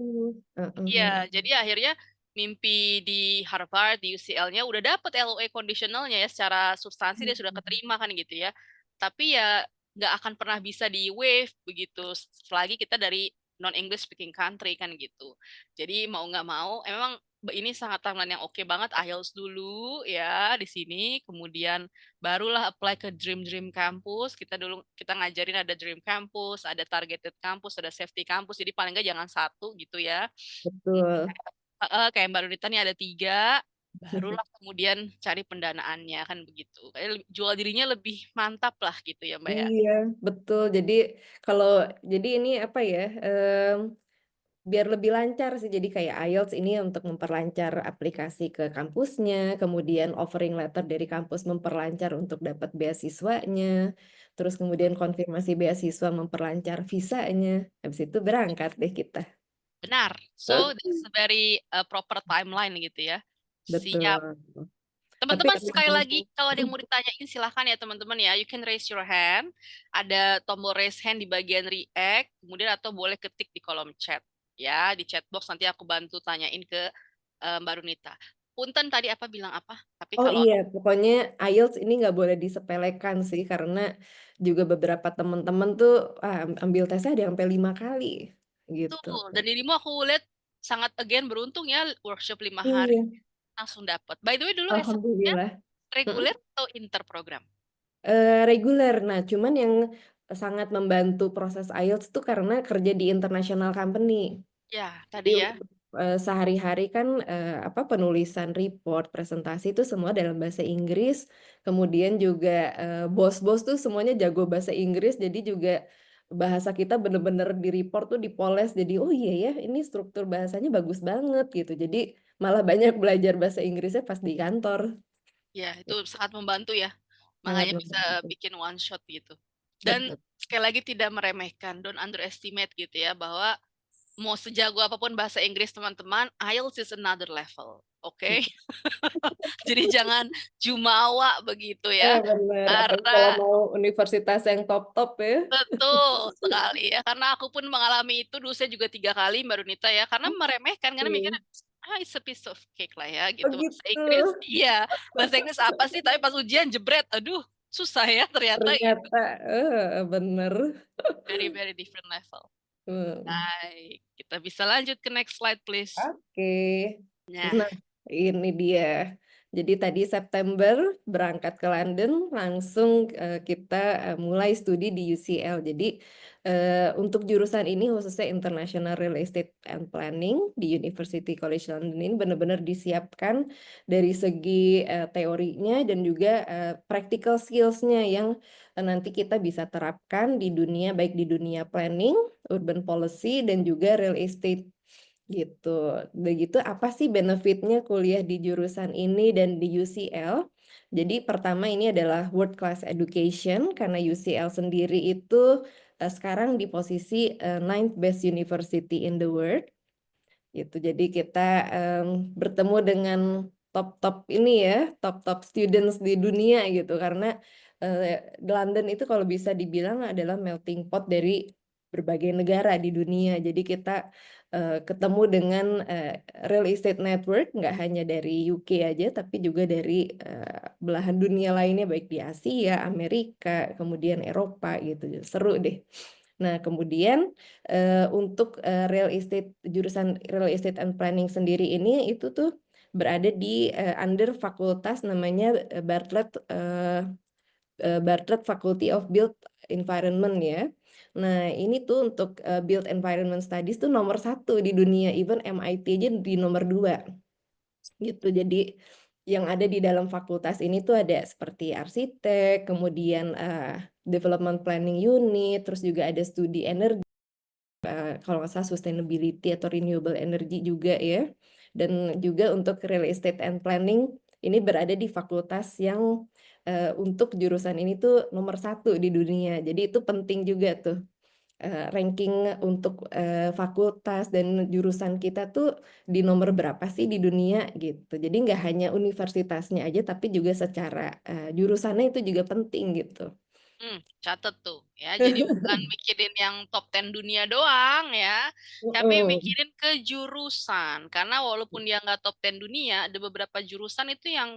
Iya, jadi akhirnya mimpi di Harvard, di UCL-nya udah dapet LOE conditionalnya ya, secara substansi dia sudah keterima kan gitu ya. Tapi ya nggak akan pernah bisa di waive begitu, selagi kita dari non-English speaking country kan gitu. Jadi mau nggak mau, emang ini sangat timeline yang oke banget, IELTS dulu ya di sini, kemudian barulah apply ke Dream Dream Campus. Kita dulu kita ngajarin ada Dream Campus, ada Targeted Campus, ada Safety Campus. Jadi paling nggak jangan satu gitu ya. Betul. Kayak Mbak Lunita nih ada tiga, barulah kemudian cari pendanaannya kan begitu. Kayak jual dirinya lebih mantap lah gitu ya Mbak ya. Iya, betul. Jadi kalau jadi ini apa ya? Biar lebih lancar sih. Jadi kayak IELTS ini untuk memperlancar aplikasi ke kampusnya, kemudian offering letter dari kampus memperlancar untuk dapat beasiswanya, terus kemudian konfirmasi beasiswa memperlancar visanya. Habis itu berangkat deh kita. Benar. So that's a very proper timeline gitu ya. Siap. Betul. Tapi Teman-teman sekali emang lagi kalau ada yang mau ditanyain silahkan ya teman-teman ya. You can raise your hand. Ada tombol raise hand di bagian react, kemudian atau boleh ketik di kolom chat. Ya, di chat box nanti aku bantu tanyain ke Mbak Runita. Punten tadi apa bilang apa? Tapi Oh kalau iya, pokoknya IELTS ini nggak boleh disepelekan sih, karena juga beberapa teman-teman tuh ambil tesnya ada yang sampai 5 kali gitu. betul, dan dirimu aku lihat sangat again beruntung ya, workshop 5 hari Iya, langsung dapat. By the way dulu S1-nya alhamdulillah. reguler atau interprogram? Reguler. Nah, cuman yang sangat membantu proses IELTS tuh karena kerja di international company. Ya, Jadi tadi ya. untuk sehari-hari kan apa penulisan report, presentasi itu semua dalam bahasa Inggris. Kemudian juga bos-bos tuh semuanya jago bahasa Inggris, jadi juga bahasa kita bener-bener di report tuh dipoles. Jadi oh iya ya, ini struktur bahasanya bagus banget gitu. Jadi malah banyak belajar bahasa Inggrisnya pas di kantor. Ya, itu sangat membantu ya. Sangat Makanya bisa membantu. bikin one shot gitu. Dan Betul. sekali lagi tidak meremehkan, don't underestimate gitu ya, bahwa mau sejago apapun bahasa Inggris teman-teman, IELTS is another level. Oke? Jadi jangan jumawa begitu ya. Benar. Apalagi kalau Karena mau universitas yang top-top ya. betul sekali ya, karena aku pun mengalami itu dulu saya juga 3 kali Mbak Runita ya, karena meremehkan, karena mikirnya, Oke. it's a piece of cake lah ya Oh gitu, bahasa gitu. Inggris, iya, bahasa Inggris apa sih, tapi pas ujian jebret, aduh, susah ya ternyata gitu, Ternyata bener. very very different level. Hmm. Baik, kita bisa lanjut ke next slide please. Oke. Nah, Nah, ini dia. Jadi tadi September berangkat ke London, langsung kita mulai studi di UCL. Jadi untuk jurusan ini khususnya International Real Estate and Planning di University College London ini benar-benar disiapkan dari segi teorinya dan juga practical skills-nya yang nanti kita bisa terapkan di dunia, baik di dunia planning, urban policy, dan juga real estate gitu. Begitu apa sih benefitnya kuliah di jurusan ini dan di UCL? Jadi pertama ini adalah world class education karena UCL sendiri itu sekarang di posisi ninth best university in the world gitu. Jadi kita bertemu dengan top-top ini ya, top-top students di dunia gitu. Karena London itu kalau bisa dibilang adalah melting pot dari berbagai negara di dunia. Jadi kita ketemu dengan real estate network nggak hanya dari UK aja, tapi juga dari belahan dunia lainnya baik di Asia, Amerika, kemudian Eropa gitu. Seru deh. Nah, kemudian untuk real estate jurusan real estate and planning sendiri ini itu tuh berada di under fakultas namanya Bartlett Faculty of Built Environment ya. Nah, ini tuh untuk Built Environment Studies tuh nomor 1 di dunia, even MIT aja di nomor 2 gitu. Jadi yang ada di dalam fakultas ini tuh ada seperti arsitek, kemudian development planning unit, terus juga ada studi energi, kalau nggak salah sustainability atau renewable energy juga ya. Dan juga untuk real estate and planning ini berada di fakultas yang untuk jurusan ini tuh nomor 1 di dunia. Jadi itu penting juga tuh ranking untuk fakultas dan jurusan kita tuh di nomor berapa sih di dunia gitu. Jadi nggak hanya universitasnya aja, tapi juga secara jurusannya itu juga penting gitu. Catet tuh ya. Jadi bukan mikirin yang top 10 dunia doang ya, tapi Mm-mm. mikirin ke jurusan. Karena walaupun dia nggak top 10 dunia, ada beberapa jurusan itu yang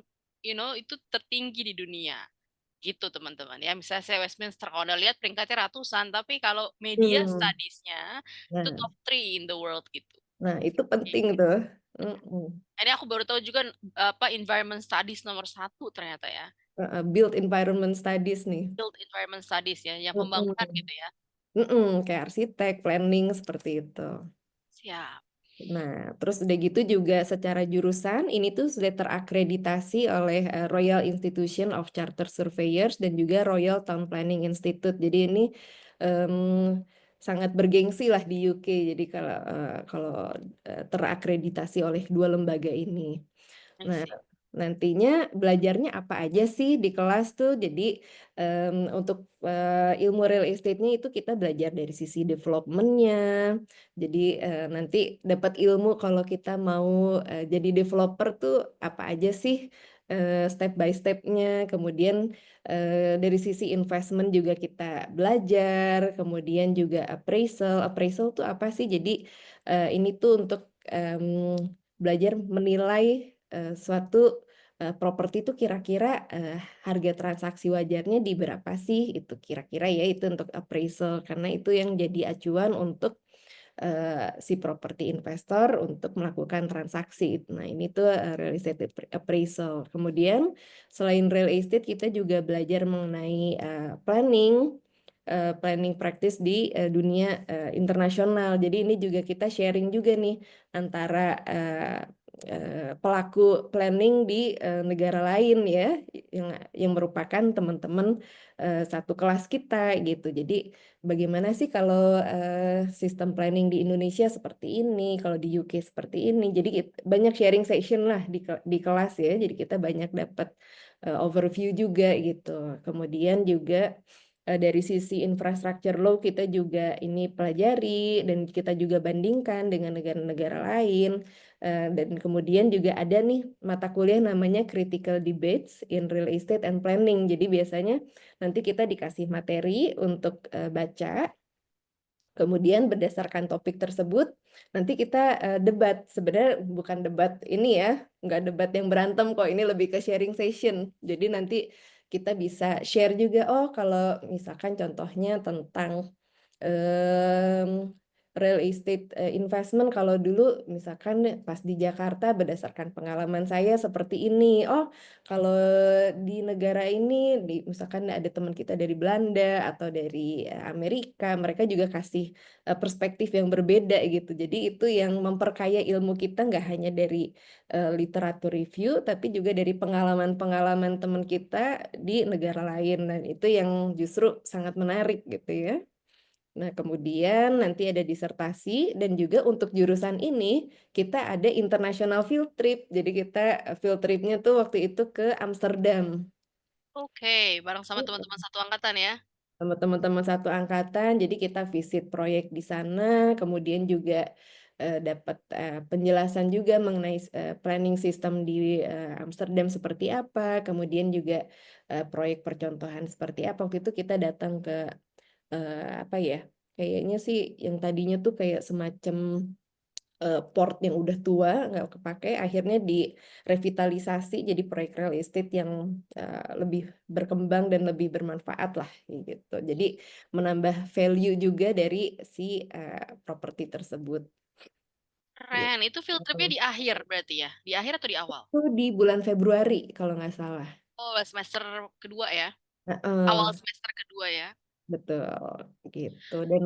itu tertinggi di dunia. Gitu teman-teman ya. Misalnya saya Westminster, kalau udah lihat peringkatnya ratusan, tapi kalau media Hmm. studies-nya itu Nah, top 3 in the world gitu. nah itu penting tuh. Mm-mm. Ini aku baru tahu juga apa environment studies nomor 1 ternyata ya. Built environment studies nih. Build environment studies ya, yang pembangunan Mm-mm. gitu ya. Kayak arsitek, planning seperti itu. Siap. Nah, terus udah gitu juga secara jurusan ini tuh sudah terakreditasi oleh Royal Institution of Chartered Surveyors dan juga Royal Town Planning Institute. Jadi ini em, sangat bergengsi lah di UK. Jadi kalau terakreditasi oleh dua lembaga ini. I Nah, see. nantinya belajarnya apa aja sih di kelas tuh? Jadi untuk ilmu real estate-nya itu kita belajar dari sisi development-nya. Jadi nanti dapat ilmu kalau kita mau jadi developer tuh apa aja sih step by step-nya. Kemudian dari sisi investment juga kita belajar. Kemudian juga appraisal. Appraisal tuh apa sih? Jadi ini tuh untuk belajar menilai suatu properti itu kira-kira harga transaksi wajarnya di berapa sih itu kira-kira ya itu untuk appraisal karena itu yang jadi acuan untuk si properti investor untuk melakukan transaksi. Nah, ini tuh real estate appraisal. Kemudian selain real estate kita juga belajar mengenai planning practice di dunia internasional. Jadi ini juga kita sharing juga nih antara pelaku planning di negara lain ya yang merupakan teman-teman satu kelas kita gitu. Jadi bagaimana sih kalau sistem planning di Indonesia seperti ini, kalau di UK seperti ini. Jadi banyak sharing session lah di kelas ya. Jadi kita banyak dapat overview juga gitu. Kemudian juga dari sisi infrastructure law kita juga ini pelajari dan kita juga bandingkan dengan negara-negara lain. Dan kemudian juga ada nih mata kuliah namanya Critical Debates in Real Estate and Planning. Jadi biasanya nanti kita dikasih materi untuk baca, kemudian berdasarkan topik tersebut nanti kita debat. Sebenarnya bukan debat ini ya, nggak debat yang berantem kok. Ini lebih ke sharing session. Jadi nanti kita bisa share juga. Oh, kalau misalkan contohnya tentang em, real estate investment kalau dulu misalkan pas di Jakarta berdasarkan pengalaman saya seperti ini. Oh, kalau di negara ini misalkan ada teman kita dari Belanda atau dari Amerika, mereka juga kasih perspektif yang berbeda gitu. Jadi itu yang memperkaya ilmu kita nggak hanya dari literatur review tapi juga dari pengalaman-pengalaman teman kita di negara lain dan itu yang justru sangat menarik gitu ya. Nah, kemudian nanti ada disertasi dan juga untuk jurusan ini kita ada international field trip. Jadi kita field tripnya tuh waktu itu ke Amsterdam. Oke, bareng sama teman-teman satu angkatan ya. Sama teman-teman satu angkatan. Jadi kita visit proyek di sana, kemudian juga dapat penjelasan juga mengenai planning system di Amsterdam seperti apa, kemudian juga proyek percontohan seperti apa. Waktu itu kita datang ke apa ya? Kayaknya sih yang tadinya tuh kayak semacam port yang udah tua nggak kepake akhirnya direvitalisasi jadi proyek real estate yang lebih berkembang dan lebih bermanfaat lah gitu. Jadi menambah value juga dari si properti tersebut gitu. Keren. Itu field tripnya di akhir berarti ya? Di akhir atau di awal? Itu di bulan Februari kalau nggak salah. Oh, semester kedua ya? Awal Heeh. semester kedua ya? betul, gitu. Dan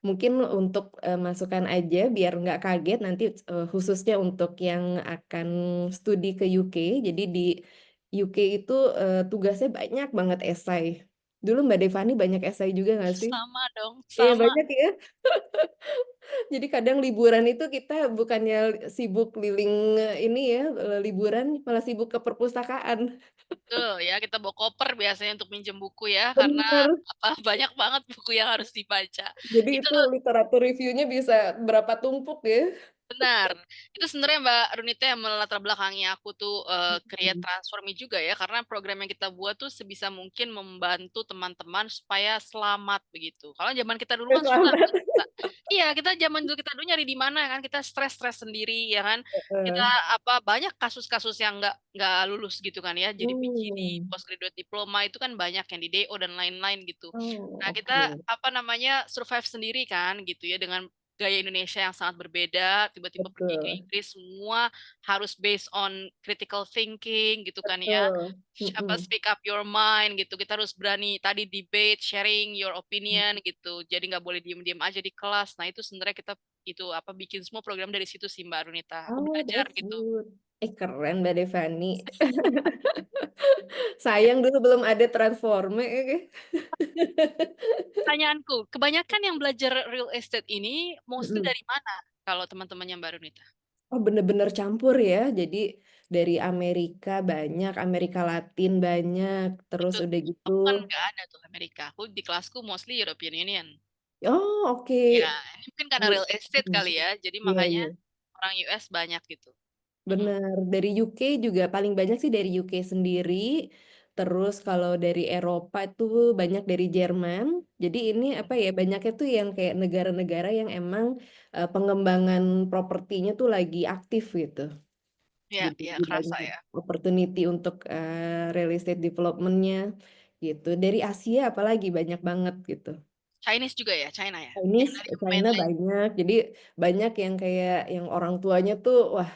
mungkin untuk masukan aja biar nggak kaget nanti khususnya untuk yang akan studi ke UK. Jadi di UK itu tugasnya banyak banget esai. Dulu Mbak Devani banyak esai juga nggak sih? Sama dong, Iya sama. banyak ya. Jadi kadang liburan itu kita bukannya sibuk keliling ini ya, liburan malah sibuk ke perpustakaan. Betul ya, kita bawa koper biasanya untuk minjem buku ya, karena Benar. apa banyak banget buku yang harus dibaca. Jadi Itu itu literatur reviewnya bisa berapa tumpuk ya. benar. Itu sebenarnya Mbak Runita yang melatar belakangi aku tuh create Hmm. transformi juga ya, karena program yang kita buat tuh sebisa mungkin membantu teman-teman supaya selamat begitu. Kalau zaman kita dulu kan susah Selamat. kan, Mbak. Iya, kita zaman dulu kita dulu nyari di mana kan, kita stres-stres sendiri ya kan. Kita Heeh. apa banyak kasus-kasus yang nggak lulus gitu kan ya. Jadi PGD, Hmm. postgraduate diploma itu kan banyak yang di DO dan lain-lain gitu. Oh, Nah, kita oke. apa namanya survive sendiri kan gitu ya dengan gaya Indonesia yang sangat berbeda, tiba-tiba pergi ke Betul. Inggris semua harus based on critical thinking gitu kan ya. Betul. Apa Mm-mm. speak up your mind gitu. Kita harus berani tadi debate, sharing your opinion gitu. Jadi nggak boleh diem-diem aja di kelas. Nah, itu sebenarnya kita itu apa bikin semua program dari situ sih Mbak Runita. Aku Oh, belajar that's gitu. good. Keren Mbak Devani. Sayang dulu belum ada Transforme. Pertanyaanku, kebanyakan yang belajar real estate ini mostly Mm-mm. dari mana kalau teman-temannya Mbak Runita? Oh, bener-bener campur ya. Jadi dari Amerika banyak, Amerika Latin banyak, terus Betul. udah gitu. Aku kan nggak ada tuh Amerika. Aku di kelasku mostly European Union. Oh, oke. Ya, ini mungkin karena real estate Hmm. kali ya. Jadi Iya, makanya iya. orang US banyak gitu. Mm-mm. Benar, dari UK juga paling banyak sih dari UK sendiri. Terus kalau dari Eropa itu banyak dari Jerman. Jadi ini apa ya, banyaknya tuh yang kayak negara-negara yang emang pengembangan propertinya tuh lagi aktif gitu. Ya, Gitu, ya jadi kerasa banyak ya. opportunity untuk real estate developmentnya gitu. Dari Asia apalagi banyak banget gitu. Chinese juga ya, China ya. Yang Chinese, dari China mainland. banyak. Jadi banyak yang kayak yang orang tuanya tuh wah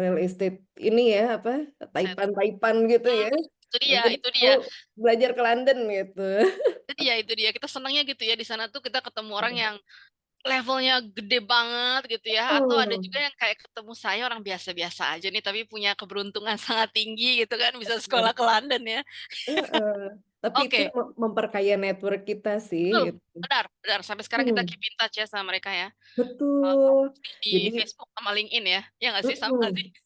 real estate ini ya apa Set. Taipan-Taipan gitu Hmm, ya. itu dia, Mungkin itu mau dia. belajar ke London gitu. Itu dia. Kita senangnya gitu ya di sana tuh kita ketemu orang yang levelnya gede banget gitu ya. Atau ada Oh, juga yang kayak ketemu saya orang biasa-biasa aja nih tapi punya keberuntungan sangat tinggi gitu kan bisa sekolah benar. ke London ya. Heeh. Tapi itu Oke, memperkaya network kita sih betul. gitu. Benar, benar. Sampai sekarang kita Hmm, keep in touch ya sama mereka ya. betul. Di Jadi Facebook sama LinkedIn ya. Ya nggak sih? Sama nggak sih? mm-mm.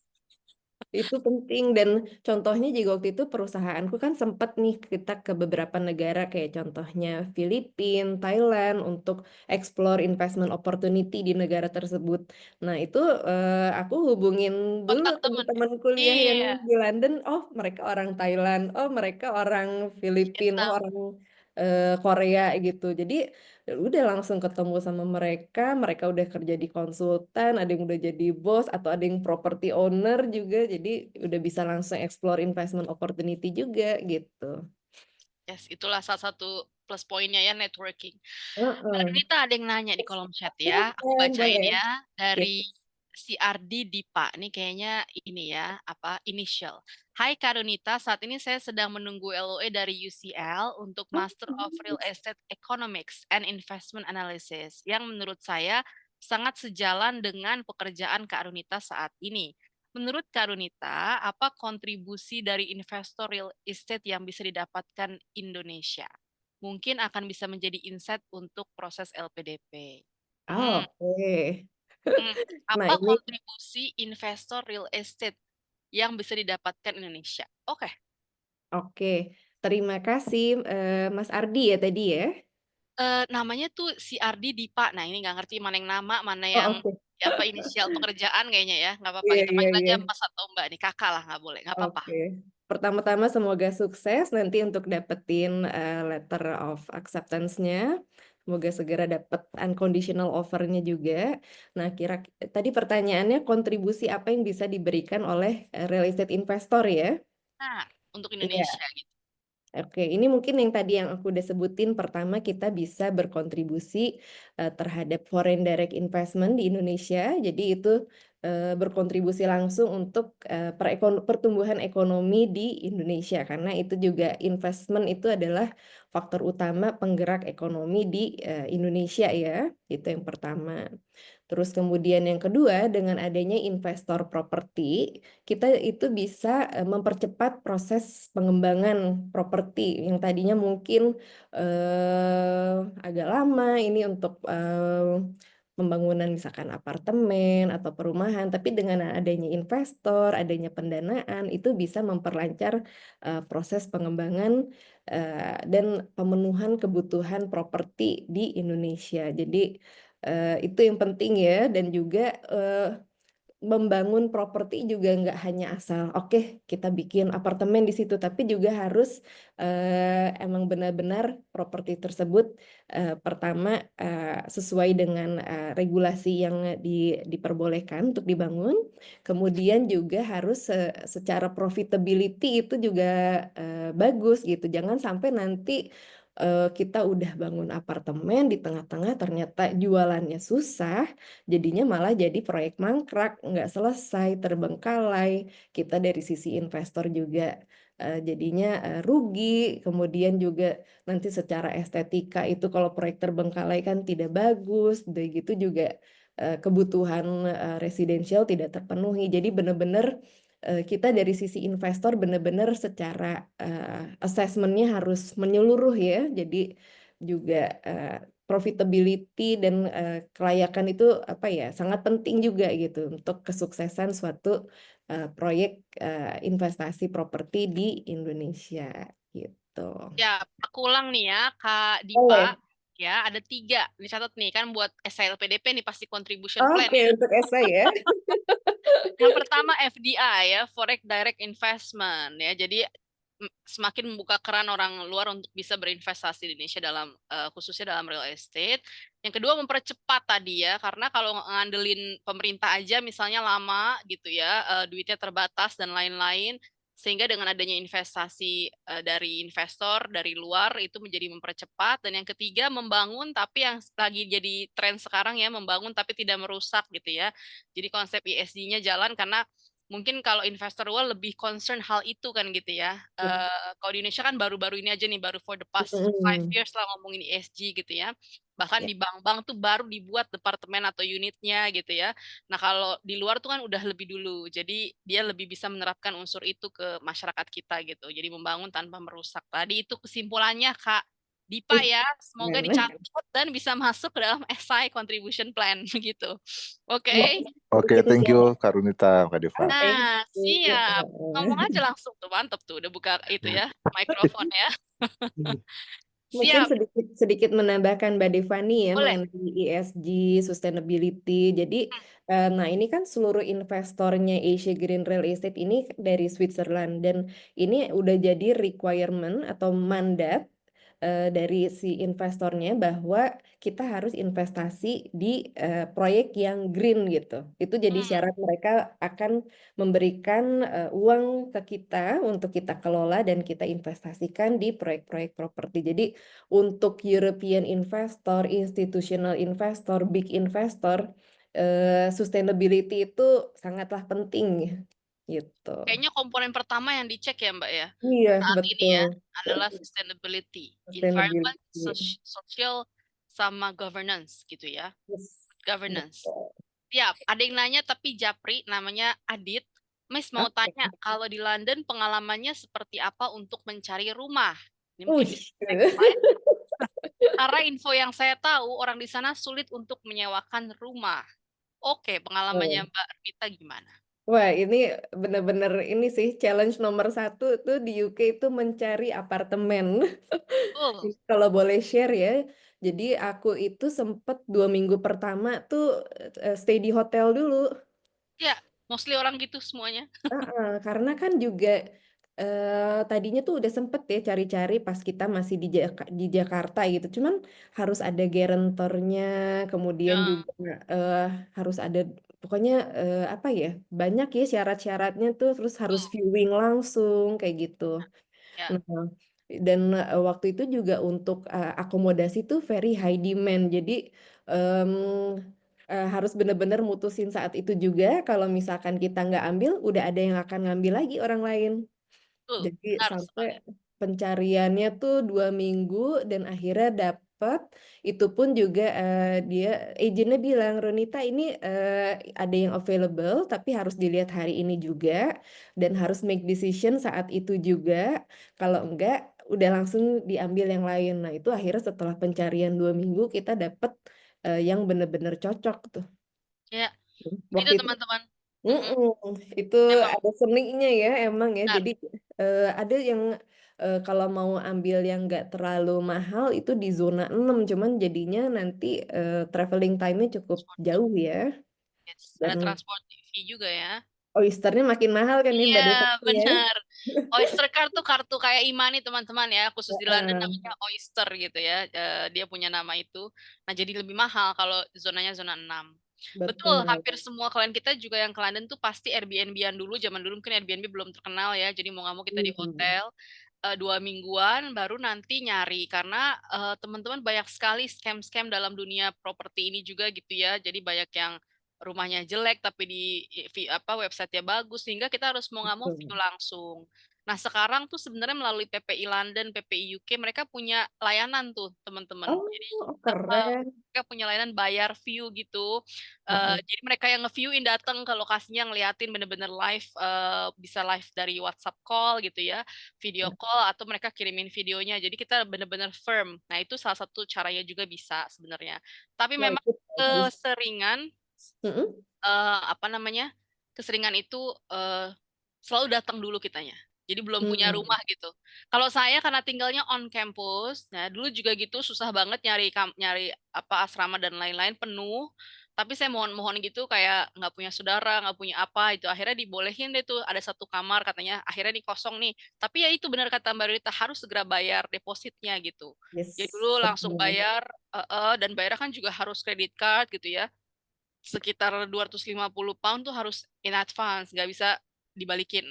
Itu penting dan contohnya juga waktu itu perusahaanku kan sempat nih kita ke beberapa negara kayak contohnya Filipina, Thailand untuk explore investment opportunity di negara tersebut. Nah itu aku hubungin dulu Kontak temen. teman-teman kuliah yang Iya, di London, oh mereka orang Thailand, oh mereka orang Filipina, oh Vietnam. orang Korea gitu. Jadi ya udah langsung ketemu sama mereka, mereka udah kerja di konsultan, ada yang udah jadi bos atau ada yang property owner juga, jadi udah bisa langsung explore investment opportunity juga gitu. Yes, itulah salah satu plus poinnya ya networking. Mbak Heeh. Nunita ada yang nanya di kolom chat ya. Aku Silakan, bacain boleh. ya Ya. dari si Ardi Dipa. Ini kayaknya ini ya, apa initial. Hai Kak Donita, saat ini saya sedang menunggu LOE dari UCL untuk Oh, Master of Real Estate Economics and Investment Analysis yang menurut saya sangat sejalan dengan pekerjaan Kak Donita saat ini. Menurut Kak Runita, apa kontribusi dari investor real estate yang bisa didapatkan Indonesia? Mungkin akan bisa menjadi insight untuk proses LPDP. Hmm, oke. hmm. Nah Apa ini kontribusi investor real estate yang bisa didapatkan Indonesia? Oke, oke. Terima kasih Mas Ardi ya tadi ya. Namanya tuh si Ardi Dipa. Nah, ini nggak ngerti mana yang nama, mana Oh yang oke. ya, apa inisial pekerjaan kayaknya ya. Nggak apa-apa, Iya kita iya panggil iya. aja Mas atau Mbak nih, kakak lah, nggak boleh, nggak apa-apa. Oke. Pertama-tama semoga sukses nanti untuk dapetin letter of acceptance-nya. Semoga segera dapat unconditional offer-nya juga. Nah, tadi pertanyaannya kontribusi apa yang bisa diberikan oleh real estate investor ya? Nah, untuk Iya. Indonesia gitu. Oke, ini mungkin yang tadi yang aku udah sebutin. Pertama, kita bisa berkontribusi terhadap foreign direct investment di Indonesia. Jadi itu berkontribusi langsung untuk pertumbuhan ekonomi di Indonesia karena itu juga investment itu adalah faktor utama penggerak ekonomi di Indonesia ya, itu yang pertama. Terus kemudian yang kedua, dengan adanya investor properti, kita itu bisa mempercepat proses pengembangan properti yang tadinya mungkin agak lama ini untuk pembangunan misalkan apartemen atau perumahan, tapi dengan adanya investor, adanya pendanaan, itu bisa memperlancar proses pengembangan dan pemenuhan kebutuhan properti di Indonesia. Jadi itu yang penting ya, dan juga membangun properti juga nggak hanya asal, oke kita bikin apartemen di situ, tapi juga harus emang benar-benar properti tersebut pertama sesuai dengan regulasi yang diperbolehkan untuk dibangun, kemudian juga harus secara profitability itu juga bagus gitu, jangan sampai nanti kita udah bangun apartemen di tengah-tengah ternyata jualannya susah, jadinya malah jadi proyek mangkrak, nggak selesai, terbengkalai. Kita dari sisi investor juga jadinya rugi, kemudian juga nanti secara estetika itu kalau proyek terbengkalai kan tidak bagus, udah gitu juga kebutuhan residensial tidak terpenuhi. Jadi benar-benar kita dari sisi investor benar-benar secara assessmentnya harus menyeluruh ya, jadi juga profitability dan kelayakan itu apa ya sangat penting juga gitu untuk kesuksesan suatu proyek investasi properti di Indonesia gitu. Ya, aku ulang nih ya, Kak Dipa. Boleh. Ya, ada tiga. Dicatat nih, kan buat SLPDP nih pasti contribution plan Oke, ya. untuk esai ya. Yang pertama FDI ya, Foreign Direct Investment ya. Jadi semakin membuka keran orang luar untuk bisa berinvestasi di Indonesia dalam khususnya dalam real estate. Yang kedua mempercepat tadi ya, karena kalau ngandelin pemerintah aja misalnya lama gitu ya, duitnya terbatas dan lain-lain. Sehingga dengan adanya investasi dari investor dari luar itu menjadi mempercepat. Dan yang ketiga membangun tapi yang lagi jadi tren sekarang ya, membangun tapi tidak merusak gitu ya. Jadi konsep ESG-nya jalan karena mungkin kalau investor luar lebih concern hal itu kan gitu ya. Kalau di Indonesia kan baru-baru ini aja nih, baru for the past 5 years lah ngomongin ESG gitu ya. Bahkan Ya. di bank-bank tuh baru dibuat departemen atau unitnya gitu ya. Nah kalau di luar tuh kan udah lebih dulu. Jadi dia lebih bisa menerapkan unsur itu ke masyarakat kita gitu. Jadi membangun tanpa merusak. Tadi itu kesimpulannya Kak Dipa Ih, ya. Semoga keren. dicatat dan bisa masuk ke dalam SI contribution plan gitu. Ya, Oke. Oke, sedikit thank you menambah. Kak Runita, Kak Deva. Thank Nah, you. siap. Ngomong aja langsung tuh, mantep tuh. Udah buka itu ya, mikrofon ya. Mungkin Siap, sedikit sedikit menambahkan Mbak Devani ya boleh. mengenai ESG, sustainability. Jadi, nah ini kan seluruh investornya Asia Green Real Estate ini dari Switzerland dan ini udah jadi requirement atau mandat dari si investornya bahwa kita harus investasi di proyek yang green gitu. Itu jadi Hmm, syarat mereka akan memberikan uang ke kita untuk kita kelola dan kita investasikan di proyek-proyek properti. Jadi untuk European investor, institutional investor, big investor, sustainability itu sangatlah penting gitu. kayaknya komponen pertama yang dicek ya, Mbak ya, Iya, saat ini betul. ya, adalah sustainability, environment, Sustainability. social, sama governance gitu ya. Yes, Governance. betul. Siap. Ada yang nanya tapi Japri, namanya Adit. Miss mau Oke. tanya, kalau di London pengalamannya seperti apa untuk mencari rumah? Ini mungkin bisa Ush. cek slide. Karena info yang saya tahu, orang di sana sulit untuk menyewakan rumah. Oke, pengalamannya Oh. Mbak Rita gimana? Wah, ini benar-benar ini sih challenge nomor satu tuh di UK itu mencari apartemen. Betul. Kalau boleh share ya. Jadi aku itu sempet 2 minggu pertama tuh stay di hotel dulu. Ya, mostly orang gitu semuanya. Karena kan juga tadinya tuh udah sempet ya cari-cari pas kita masih di Jakarta gitu. Cuman harus ada guarantornya, kemudian Ya, juga eh, harus ada pokoknya apa ya banyak ya syarat-syaratnya tuh. Terus harus betul. viewing langsung kayak gitu. Ya, Nah, dan waktu itu juga untuk akomodasi tuh very high demand. Jadi em, harus bener-bener mutusin saat itu juga, kalau misalkan kita nggak ambil, udah ada yang akan ngambil lagi orang lain. Betul, Jadi benar sampai sekali. pencariannya tuh 2 minggu dan akhirnya dapat. Itu pun juga dia agentnya bilang, Ronita ini ada yang available tapi harus dilihat hari ini juga dan harus make decision saat itu juga. Kalau enggak udah langsung diambil yang lain. Nah itu akhirnya setelah pencarian 2 minggu kita dapat yang bener-bener cocok tuh. Ya, itu Waktu itu teman-teman. Mm-mm. itu Emang ada seninya ya emang ya. benar. Jadi ada yang kalau mau ambil yang nggak terlalu mahal itu di zona 6, cuman jadinya nanti traveling time-nya cukup jauh ya. Yes. Ada Dan transport TV juga ya. oysternya makin mahal kan ya Iya, Mbak Desa ya. benar. Oyster card tuh kartu kayak Imani teman-teman ya, khusus di London Heeh, namanya Oyster gitu ya. Dia punya nama itu. Nah, jadi lebih mahal kalau zonanya zona 6. Betul, betul. hampir semua klien kita juga yang ke London tuh pasti Airbnb-an dulu. Zaman dulu mungkin Airbnb belum terkenal ya, jadi mau nggak mau kita di Hmm. hotel. 2 mingguan baru nanti nyari karena teman-teman banyak sekali scam-scam dalam dunia properti ini juga gitu ya. Jadi banyak yang rumahnya jelek tapi di apa websitenya bagus sehingga kita harus mau nggak mau Betul. view langsung. Nah sekarang tuh sebenarnya melalui PPI London, PPI UK mereka punya layanan tuh teman-teman. Jadi Oh, keren. mereka punya layanan bayar view gitu. Heeh. Jadi mereka yang nge-viewin datang ke lokasinya ngeliatin bener-bener live, bisa live dari WhatsApp call gitu ya, video call atau mereka kirimin videonya. Jadi kita bener-bener firm. Nah itu salah satu caranya juga bisa sebenarnya. Tapi Wah, memang itu bagus. keseringan Mm-mm. apa namanya keseringan itu eh, selalu datang dulu kitanya. Jadi belum punya Hmm. rumah gitu. Kalau saya karena tinggalnya on campus, nah dulu juga gitu susah banget nyari nyari apa asrama dan lain-lain penuh. Tapi saya mohon-mohon gitu kayak nggak punya saudara, nggak punya apa itu. Akhirnya dibolehin deh tuh ada satu kamar katanya. Akhirnya nih kosong nih. Tapi ya itu benar kata Mbak Rita harus segera bayar depositnya gitu. Jadi Yes, dulu langsung betul. bayar dan bayar kan juga harus kredit card gitu ya sekitar 250 pound tuh harus in advance, nggak bisa dibalikin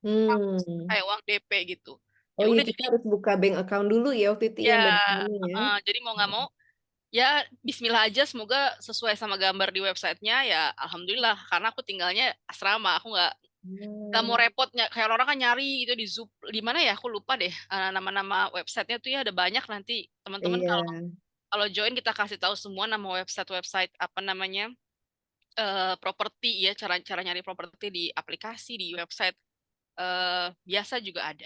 Hmm. kayak uang DP gitu. Oh Ya iya, udah kita jadi harus buka bank account dulu ya waktu itu ya ya Mbak Dani ya. jadi mau nggak mau ya Bismillah aja semoga sesuai sama gambar di websitenya ya Alhamdulillah karena aku tinggalnya asrama aku nggak mau Hmm, repot kayak orang kan nyari itu di Zoom di mana ya aku lupa deh nama-nama websitenya tuh ya ada banyak nanti teman-teman iya, kalau kalau join kita kasih tahu semua nama website-website apa namanya properti ya cara-cara nyari properti di aplikasi di website biasa juga ada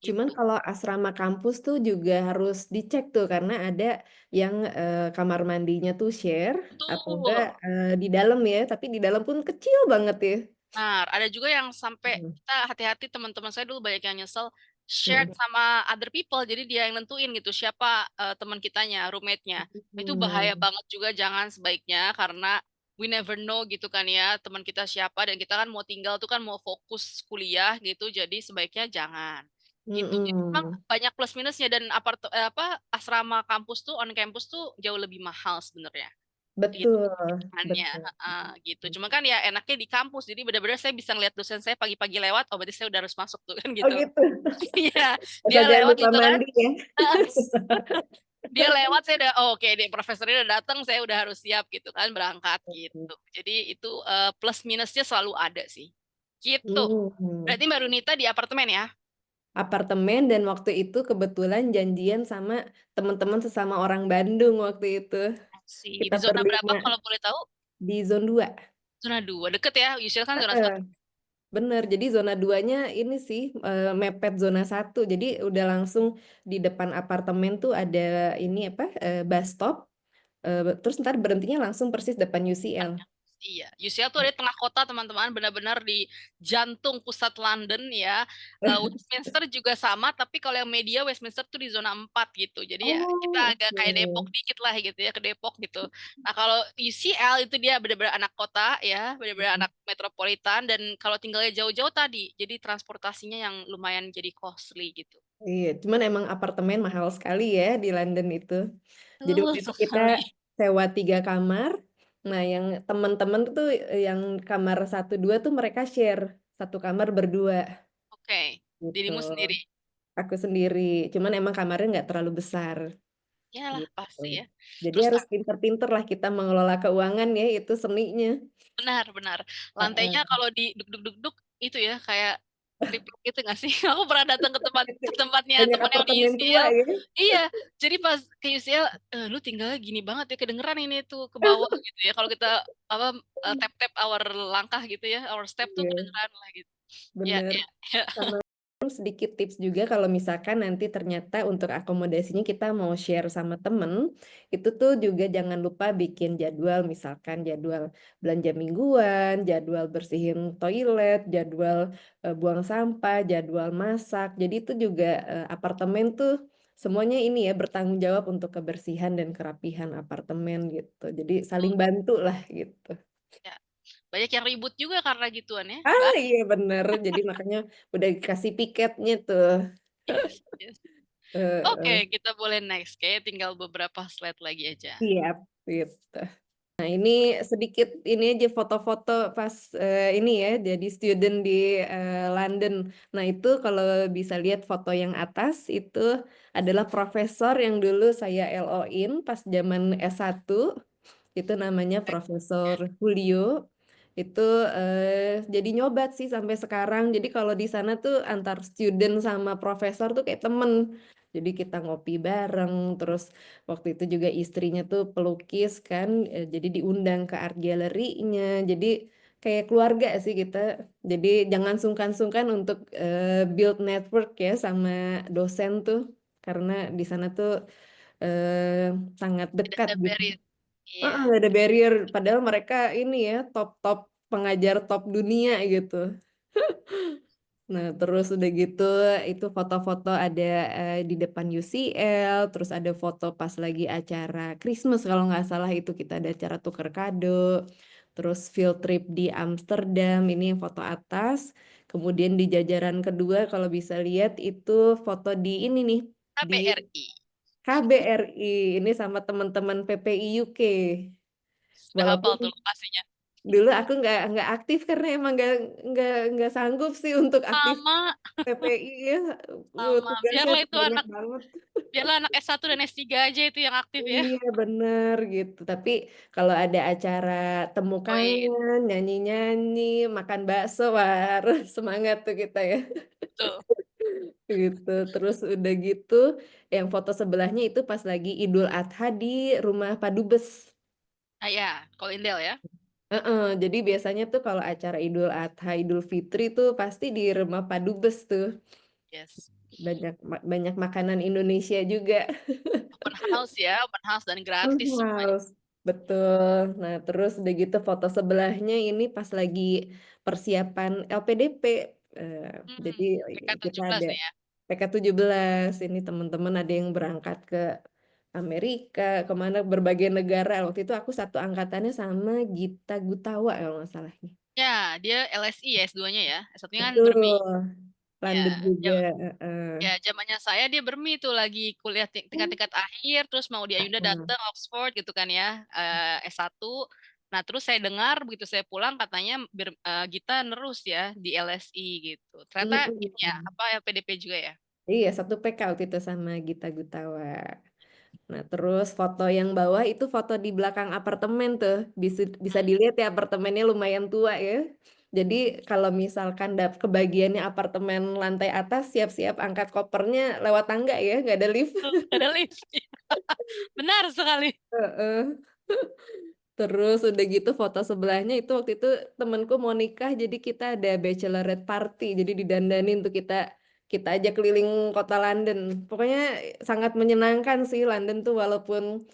cuman gitu. kalau asrama kampus tuh juga harus dicek tuh karena ada yang kamar mandinya tuh share atau enggak Betul. di dalam ya, tapi di dalam pun kecil banget ya. Nah, ada juga yang sampai Hmm. kita hati-hati teman-teman saya dulu banyak yang nyesel shared Hmm. sama other people jadi dia yang nentuin gitu siapa teman kitanya roommate-nya. Itu bahaya Hmm. banget juga jangan sebaiknya karena we never know gitu kan ya teman kita siapa dan kita kan mau tinggal tuh kan mau fokus kuliah gitu jadi sebaiknya jangan gitu. Jadi memang Hmm. banyak plus minusnya dan apa asrama kampus tuh on campus tuh jauh lebih mahal sebenarnya gitu Betul, hitungannya betul. gitu cuma kan ya enaknya di kampus jadi benar-benar saya bisa ngeliat dosen saya pagi-pagi lewat oh berarti saya udah harus masuk tuh kan Oh gitu gitu. iya dia Asal jangan lewat lupa gitu kan mandi ya. dia lewat saya udah oh, oke deh profesornya udah datang saya udah harus siap gitu kan berangkat gitu jadi itu plus minusnya selalu ada sih gitu Hmm. berarti Mbak Runita di apartemen ya Apartemen dan waktu itu kebetulan janjian sama teman-teman sesama orang Bandung waktu itu. sih Kita di zona berapa berlima kalau boleh tahu di zona 2. zona 2 deket ya usual kan zona Heeh, 1 bener, jadi zona 2-nya ini sih mepet zona 1. Jadi udah langsung di depan apartemen tuh ada ini apa bus stop. Terus ntar berhentinya langsung persis depan UCL. Iya, UCL tuh ada di tengah kota teman-teman, benar-benar di jantung pusat London ya. Westminster juga sama, tapi kalau yang media Westminster tuh di zona 4 gitu. Jadi ya kita Oh, agak kayak Depok oke. dikit lah gitu ya, ke Depok gitu. Nah kalau UCL itu dia benar-benar anak kota ya, benar-benar anak metropolitan. Dan kalau tinggalnya jauh-jauh tadi, jadi transportasinya yang lumayan jadi costly gitu. Iya, cuman emang apartemen mahal sekali ya di London itu. Jadi Betul waktu itu kita sekali. sewa 3 kamar. Nah, yang teman-teman tuh yang kamar 1 2 tuh mereka share 1 kamar berdua Oke, gitu. dirimu sendiri. Aku sendiri, cuman emang kamarnya nggak terlalu besar. Iyalah gitu. pasti ya. Jadi Terus harus pinter-pinter lah kita mengelola keuangan ya, itu seninya. benar benar. Lantainya Heeh. kalau di duk itu ya kayak triplek gitu nggak sih? Aku pernah datang ke tempatnya Banyak teman yang di apartemen tua UCL. ya. Iya, jadi pas ke UCL, lu tinggalnya gini banget ya, kedengeran ini tuh ke bawah gitu ya. Kalau kita apa tap-tap our langkah gitu ya, our step tuh Iya, kedengeran lah gitu. Ya, bener. ya, ya. Sama sedikit tips juga kalau misalkan nanti ternyata untuk akomodasinya kita mau share sama temen, itu tuh juga jangan lupa bikin jadwal, misalkan jadwal belanja mingguan, jadwal bersihin toilet, jadwal buang sampah, jadwal masak. Jadi itu juga apartemen tuh semuanya ini ya bertanggung jawab untuk kebersihan dan kerapihan apartemen gitu. Jadi saling bantu lah gitu. Ya. Banyak yang ribut juga karena gituan ya. Ah Bahaya. iya bener, jadi makanya udah dikasih piketnya tuh. Yes, yes. Oke, Heeh. kita boleh next. Kayak tinggal beberapa slide lagi aja. Siap, gitu. Nah, ini sedikit ini aja foto-foto pas ini ya, jadi student di London. Nah, itu kalau bisa lihat foto yang atas itu adalah profesor yang dulu saya LO-in pas zaman S1. Itu namanya Profesor Julio. Itu jadi nyobat sih sampai sekarang. Jadi kalau di sana tuh antar student sama profesor tuh kayak temen. Jadi kita ngopi bareng. Terus waktu itu juga istrinya tuh pelukis kan. Jadi diundang ke art gallery-nya. Jadi kayak keluarga sih kita. Jadi jangan sungkan-sungkan untuk build network ya sama dosen tuh. Karena di sana tuh sangat Tidak dekat ada gitu. barrier. Iya. Heeh, nggak ada barrier. Padahal mereka ini ya top-top pengajar top dunia gitu. Nah, terus udah gitu itu foto-foto ada di depan UCL, terus ada foto pas lagi acara Christmas kalau nggak salah itu kita ada acara tuker kado, terus field trip di Amsterdam ini yang foto atas, kemudian di jajaran kedua kalau bisa lihat itu foto di ini nih di KBRI. KBRI ini sama teman-teman PPI UK. Sudah hafal tuh Walaupun lokasinya. dulu aku nggak aktif karena emang nggak sanggup sih untuk aktif Sama, PPI ya. sama. Tugasnya Biarlah tuh itu banyak anak, banget. biarlah anak S1 dan S3 aja itu yang aktif ya. Iya bener gitu. Tapi kalau ada acara temu Poin. kangen, nyanyi-nyanyi, makan bakso, wah harus semangat tuh kita ya. Tuh. Gitu. Terus udah gitu, yang foto sebelahnya itu pas lagi Idul Adha di rumah Padubes. Ah ya, Kolindel ya. Heeh, jadi biasanya tuh kalau acara Idul Adha, Idul Fitri tuh pasti di rumah Padubes tuh. Yes. Banyak makanan Indonesia juga. Open house ya, open house dan gratis semuanya. House. Betul. Nah, terus udah gitu foto sebelahnya ini pas lagi persiapan LPDP. Eh, jadi kita PK17 ada nih ya. PK17. Ini teman-teman ada yang berangkat ke Amerika, kemana berbagai negara. Waktu itu aku satu angkatannya sama Gita Gutawa kalau nggak salah. Ya, dia LSI ya S2-nya ya. S1-nya kan Betul. Bermi. London Ya, juga. jam- Heeh. ya zamannya saya dia Bermi tuh lagi kuliah tingkat-tingkat akhir, terus mau di Ayunda Heeh. datang Oxford gitu kan ya, S1. Nah, terus saya dengar begitu saya pulang katanya Gita nerus ya di LSI gitu. Ternyata ini ya, Mm-mm. apa LPDP juga ya. Iya, satu PK waktu itu sama Gita Gutawa. Nah, terus foto yang bawah itu foto di belakang apartemen tuh. Bisa dilihat ya apartemennya lumayan tua ya. Jadi kalau misalkan kebagiannya apartemen lantai atas, siap-siap angkat kopernya lewat tangga ya, nggak ada lift. Tuh, ada lift. Benar sekali. Heeh. Terus udah gitu foto sebelahnya itu waktu itu temenku mau nikah jadi kita ada bachelorette party jadi didandanin tuh kita kita aja keliling kota London. Pokoknya sangat menyenangkan sih London tuh walaupun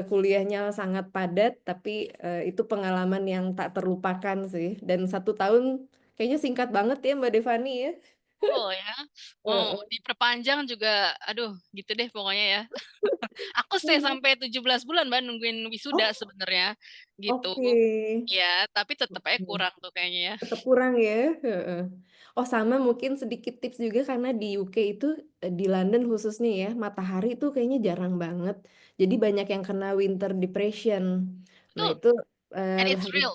kuliahnya sangat padat tapi itu pengalaman yang tak terlupakan sih. Dan 1 tahun kayaknya singkat banget ya Mbak Devani ya. Oh ya, mau Heeh. diperpanjang juga, aduh gitu deh pokoknya ya. Aku stay sampai 17 bulan Mbak nungguin wisuda Oh, sebenarnya gitu. oke. Ya, tapi tetap aja kurang tuh kayaknya ya. Tetap kurang ya. Heeh. Oh sama mungkin sedikit tips juga karena di UK itu di London khususnya ya matahari itu kayaknya jarang banget. Jadi banyak yang kena winter depression. Nah Betul. itu And it's harus real.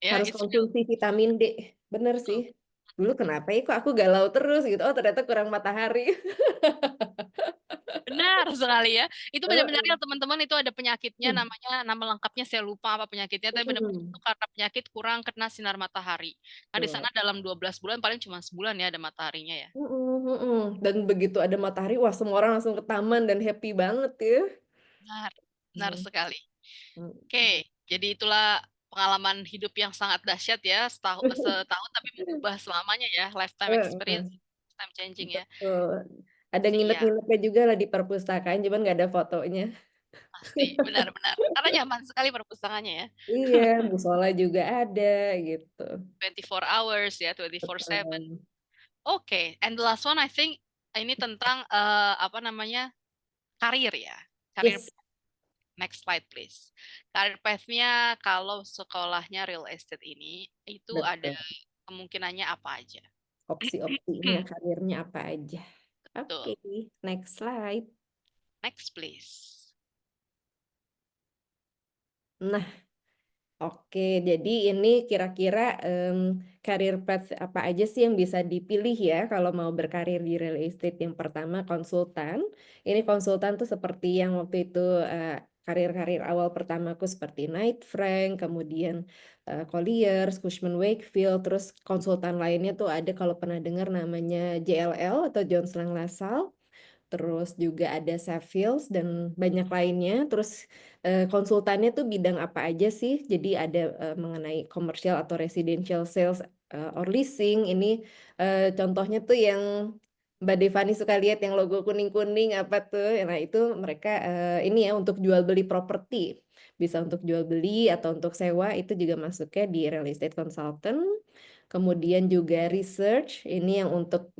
Ya, harus it's real. konsumsi vitamin D. Bener sih. Betul. Dulu kenapa ya kok aku galau terus gitu. Oh ternyata kurang matahari. Benar benar sekali ya. Itu benar-benar Heeh, real teman-teman, itu ada penyakitnya mmm, namanya, nama lengkapnya saya lupa apa penyakitnya, tapi benar-benar itu mhm, karena penyakit kurang kena sinar matahari. Nah, di sana betul. dalam 12 bulan paling cuma sebulan ya ada mataharinya ya. Mhm mhm, dan begitu ada matahari, wah semua orang langsung ke taman dan happy banget ya. Benar, benar Mhm sekali. mhm. Oke, jadi itulah pengalaman hidup yang sangat dahsyat ya, setahun tapi mengubah selamanya ya, lifetime Heeh, experience, lifetime changing ya. betul. Ada Iya, nginep-nginepnya juga lah di perpustakaan, cuman nggak ada fotonya. pasti, benar-benar. Karena nyaman sekali perpustakaannya ya. Iya, musola juga ada gitu. 24 hours ya, 24/7. Betul. Oke, and the last one I think ini tentang apa namanya? Karir ya. Karir Yes, next slide please. Karir path-nya kalau sekolahnya real estate ini itu ada betul. kemungkinannya apa aja? Opsi-opsinya karirnya apa aja. Oke, Betul. next slide. Next please. Nah, oke, jadi ini kira-kira career path apa aja sih yang bisa dipilih ya kalau mau berkarir di real estate. Yang pertama konsultan. Ini konsultan tuh seperti yang waktu itu karir-karir awal pertamaku seperti Knight Frank, kemudian Colliers, Cushman Wakefield, terus konsultan lainnya tuh ada kalau pernah dengar namanya JLL atau Jones Lang LaSalle. Terus juga ada Savills dan banyak lainnya. Terus konsultannya tuh bidang apa aja sih? Jadi ada mengenai commercial atau residential sales or leasing. Ini contohnya tuh yang Mbak Devani suka lihat yang logo kuning-kuning apa tuh. Nah, itu mereka ini ya untuk jual beli properti. Bisa untuk jual beli atau untuk sewa itu juga masuknya di real estate consultant. Kemudian juga research, ini yang untuk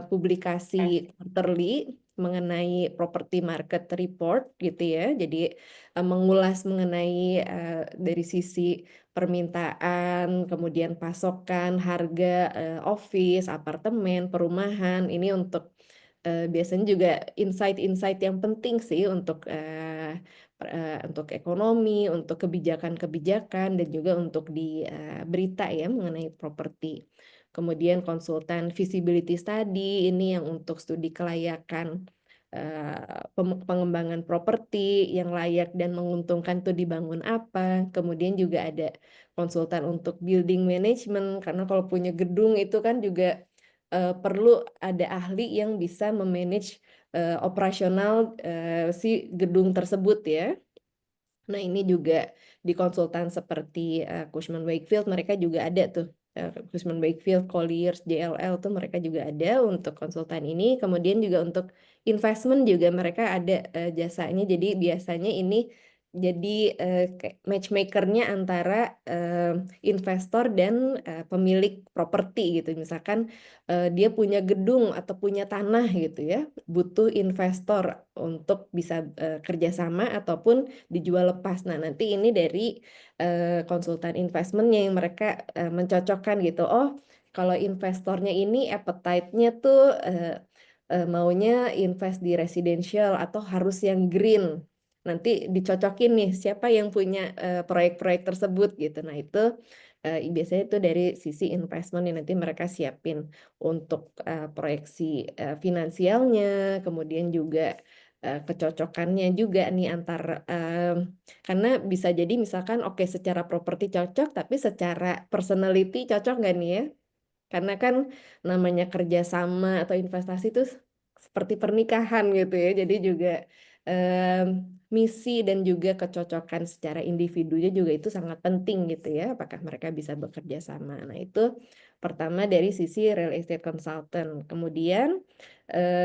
publikasi quarterly mengenai property market report gitu ya. Jadi mengulas mengenai dari sisi permintaan, kemudian pasokan, harga office, apartemen, perumahan. Ini untuk biasanya juga insight-insight yang penting sih untuk ekonomi, untuk kebijakan-kebijakan, dan juga untuk di berita ya mengenai properti. Kemudian konsultan feasibility study, ini yang untuk studi kelayakan pengembangan properti yang layak dan menguntungkan tuh dibangun apa. Kemudian juga ada konsultan untuk building management, karena kalau punya gedung itu kan juga perlu ada ahli yang bisa memanage operasional si gedung tersebut ya. Nah, ini juga di konsultan seperti Cushman Wakefield mereka juga ada tuh. Cushman Wakefield, Colliers, JLL tuh mereka juga ada untuk konsultan ini. Kemudian juga untuk investment juga mereka ada jasanya. Jadi biasanya ini jadi kayak matchmaker-nya antara investor dan pemilik properti gitu. Misalkan dia punya gedung atau punya tanah gitu ya, butuh investor untuk bisa kerjasama ataupun dijual lepas. Nah, nanti ini dari konsultan investmentnya yang mereka mencocokkan gitu. Oh, kalau investornya ini appetite-nya tuh maunya invest di residential atau harus yang green. Nanti dicocokin nih siapa yang punya proyek-proyek tersebut gitu. Nah, itu biasanya itu dari sisi investment yang nanti mereka siapin untuk proyeksi finansialnya, kemudian juga kecocokannya juga nih antar karena bisa jadi misalkan oke secara properti cocok, tapi secara personality cocok nggak nih ya? Karena kan namanya kerjasama atau investasi itu seperti pernikahan gitu ya. Jadi juga misi dan juga kecocokan secara individunya juga itu sangat penting gitu ya. Apakah mereka bisa bekerja sama. Nah, itu pertama dari sisi real estate consultant. Kemudian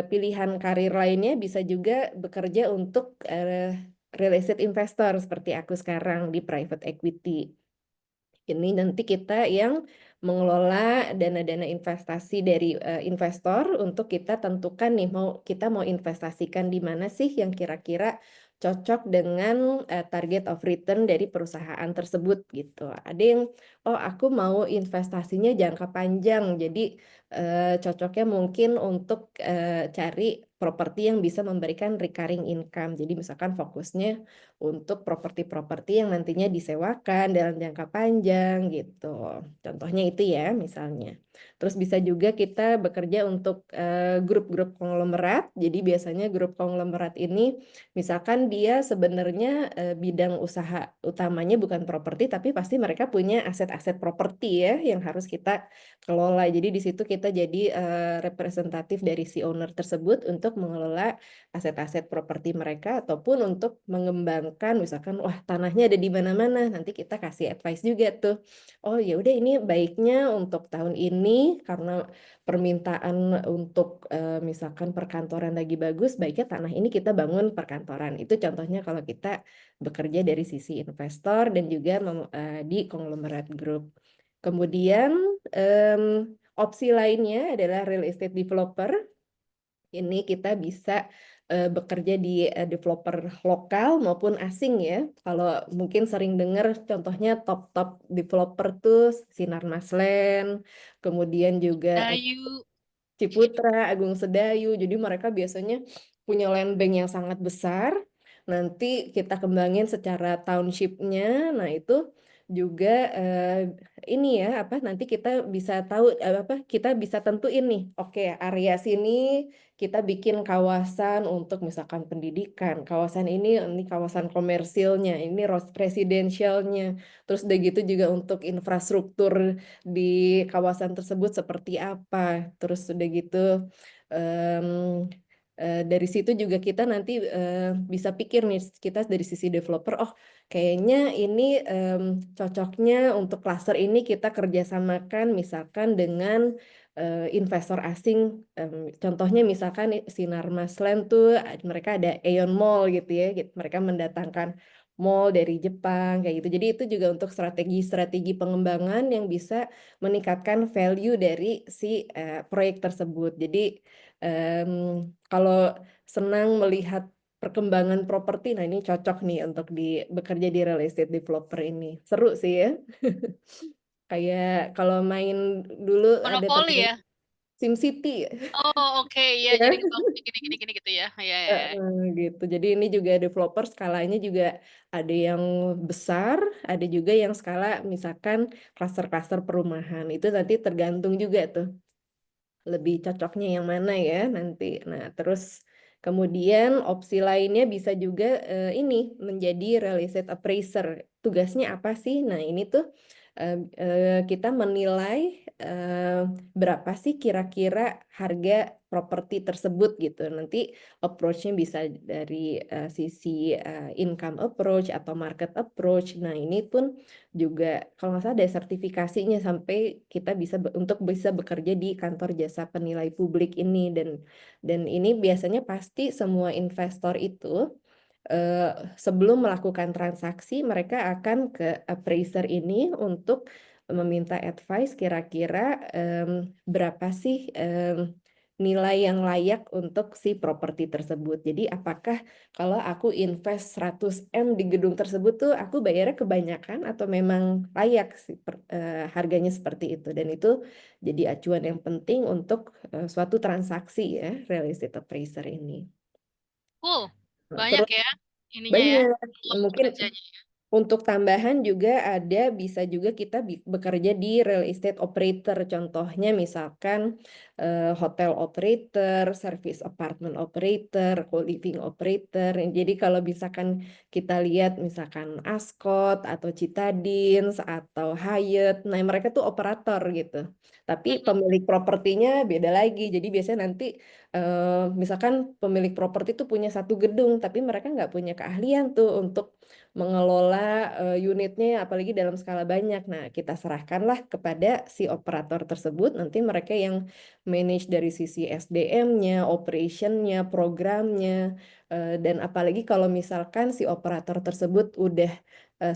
pilihan karir lainnya bisa juga bekerja untuk real estate investor seperti aku sekarang di private equity. Ini nanti kita yang mengelola dana-dana investasi dari investor untuk kita tentukan nih kita mau investasikan di mana sih yang kira-kira cocok dengan target of return dari perusahaan tersebut gitu. Ada yang oh aku mau investasinya jangka panjang, jadi cocoknya mungkin untuk cari properti yang bisa memberikan recurring income. Jadi misalkan fokusnya untuk properti-properti yang nantinya disewakan dalam jangka panjang gitu. Contohnya itu ya misalnya. Terus bisa juga kita bekerja untuk grup-grup konglomerat. Jadi biasanya grup konglomerat ini misalkan dia sebenarnya bidang usaha utamanya bukan properti, tapi pasti mereka punya aset-aset properti ya yang harus kita kelola. Jadi di situ kita jadi representatif dari si owner tersebut untuk mengelola aset-aset properti mereka ataupun untuk mengembangkan misalkan wah tanahnya ada di mana-mana, nanti kita kasih advice juga tuh. Oh ya udah ini baiknya untuk tahun ini karena permintaan untuk misalkan perkantoran lagi bagus, baiknya tanah ini kita bangun perkantoran. Itu contohnya kalau kita bekerja dari sisi investor dan juga di konglomerat group. Kemudian opsi lainnya adalah real estate developer. Ini kita bisa bekerja di developer lokal maupun asing ya. Kalau mungkin sering dengar contohnya top-top developer tuh Sinar Maslen, kemudian juga Dayu. Ciputra, Agung Sedayu. Jadi mereka biasanya punya land bank yang sangat besar. Nanti kita kembangin secara township-nya. Nah, itu juga ini ya apa nanti kita bisa tahu apa kita bisa tentuin nih. Oke, area sini kita bikin kawasan untuk misalkan pendidikan. Kawasan ini kawasan komersilnya, ini residentialnya. Terus udah gitu juga untuk infrastruktur di kawasan tersebut seperti apa. Terus udah gitu dari situ juga kita nanti bisa pikir nih kita dari sisi developer, oh kayaknya ini cocoknya untuk cluster ini kita kerjasamakan misalkan dengan investor asing. Contohnya misalkan Sinar Masland tuh mereka ada Aeon Mall gitu ya, mereka mendatangkan mall dari Jepang kayak gitu. Jadi itu juga untuk strategi-strategi pengembangan yang bisa meningkatkan value dari si proyek tersebut. Jadi kalau senang melihat perkembangan properti, nah ini cocok nih untuk bekerja di real estate developer ini. Seru sih ya. Kayak kalau main dulu ada Monopoli temen ya? SimCity. Oh, oke. Iya, jadi Ya. ngebangun gini-gini gitu ya. Iya, iya, iya. Gitu. Jadi ini juga developer skalanya juga ada yang besar, ada juga yang skala misalkan klaster-klaster perumahan. Itu nanti tergantung juga tuh lebih cocoknya yang mana ya nanti. Nah, terus kemudian opsi lainnya bisa juga ini menjadi real estate appraiser. Tugasnya apa sih? Nah, ini tuh kita menilai berapa sih kira-kira harga properti tersebut gitu. Nanti approach-nya bisa dari sisi income approach atau market approach. Nah, ini pun juga kalau nggak salah ada sertifikasinya sampai kita bisa untuk bisa bekerja di kantor jasa penilai publik ini dan ini biasanya pasti semua investor itu sebelum melakukan transaksi mereka akan ke appraiser ini untuk meminta advice kira-kira berapa sih nilai yang layak untuk si properti tersebut. Jadi apakah kalau aku invest 100 M di gedung tersebut tuh aku bayarnya kebanyakan atau memang layak sih harganya seperti itu. Dan itu jadi acuan yang penting untuk suatu transaksi ya real estate appraiser ini. Cool. Nah, Banyak terus ya ininya ya, banyak peluang mungkin kerjanya. untuk tambahan juga ada bisa juga kita bekerja di real estate operator. Contohnya misalkan hotel operator, service apartment operator, co-living operator. Jadi kalau misalkan kita lihat misalkan Ascott atau Citadines atau Hyatt, nah mereka tuh operator gitu. Tapi Mm-mm. pemilik propertinya beda lagi. Jadi biasanya nanti misalkan pemilik properti tuh punya satu gedung, tapi mereka nggak punya keahlian tuh untuk mengelola unitnya apalagi dalam skala banyak. Nah, kita serahkanlah kepada si operator tersebut. Nanti mereka yang manage dari sisi SDM-nya, operation-nya, programnya, dan apalagi kalau misalkan si operator tersebut udah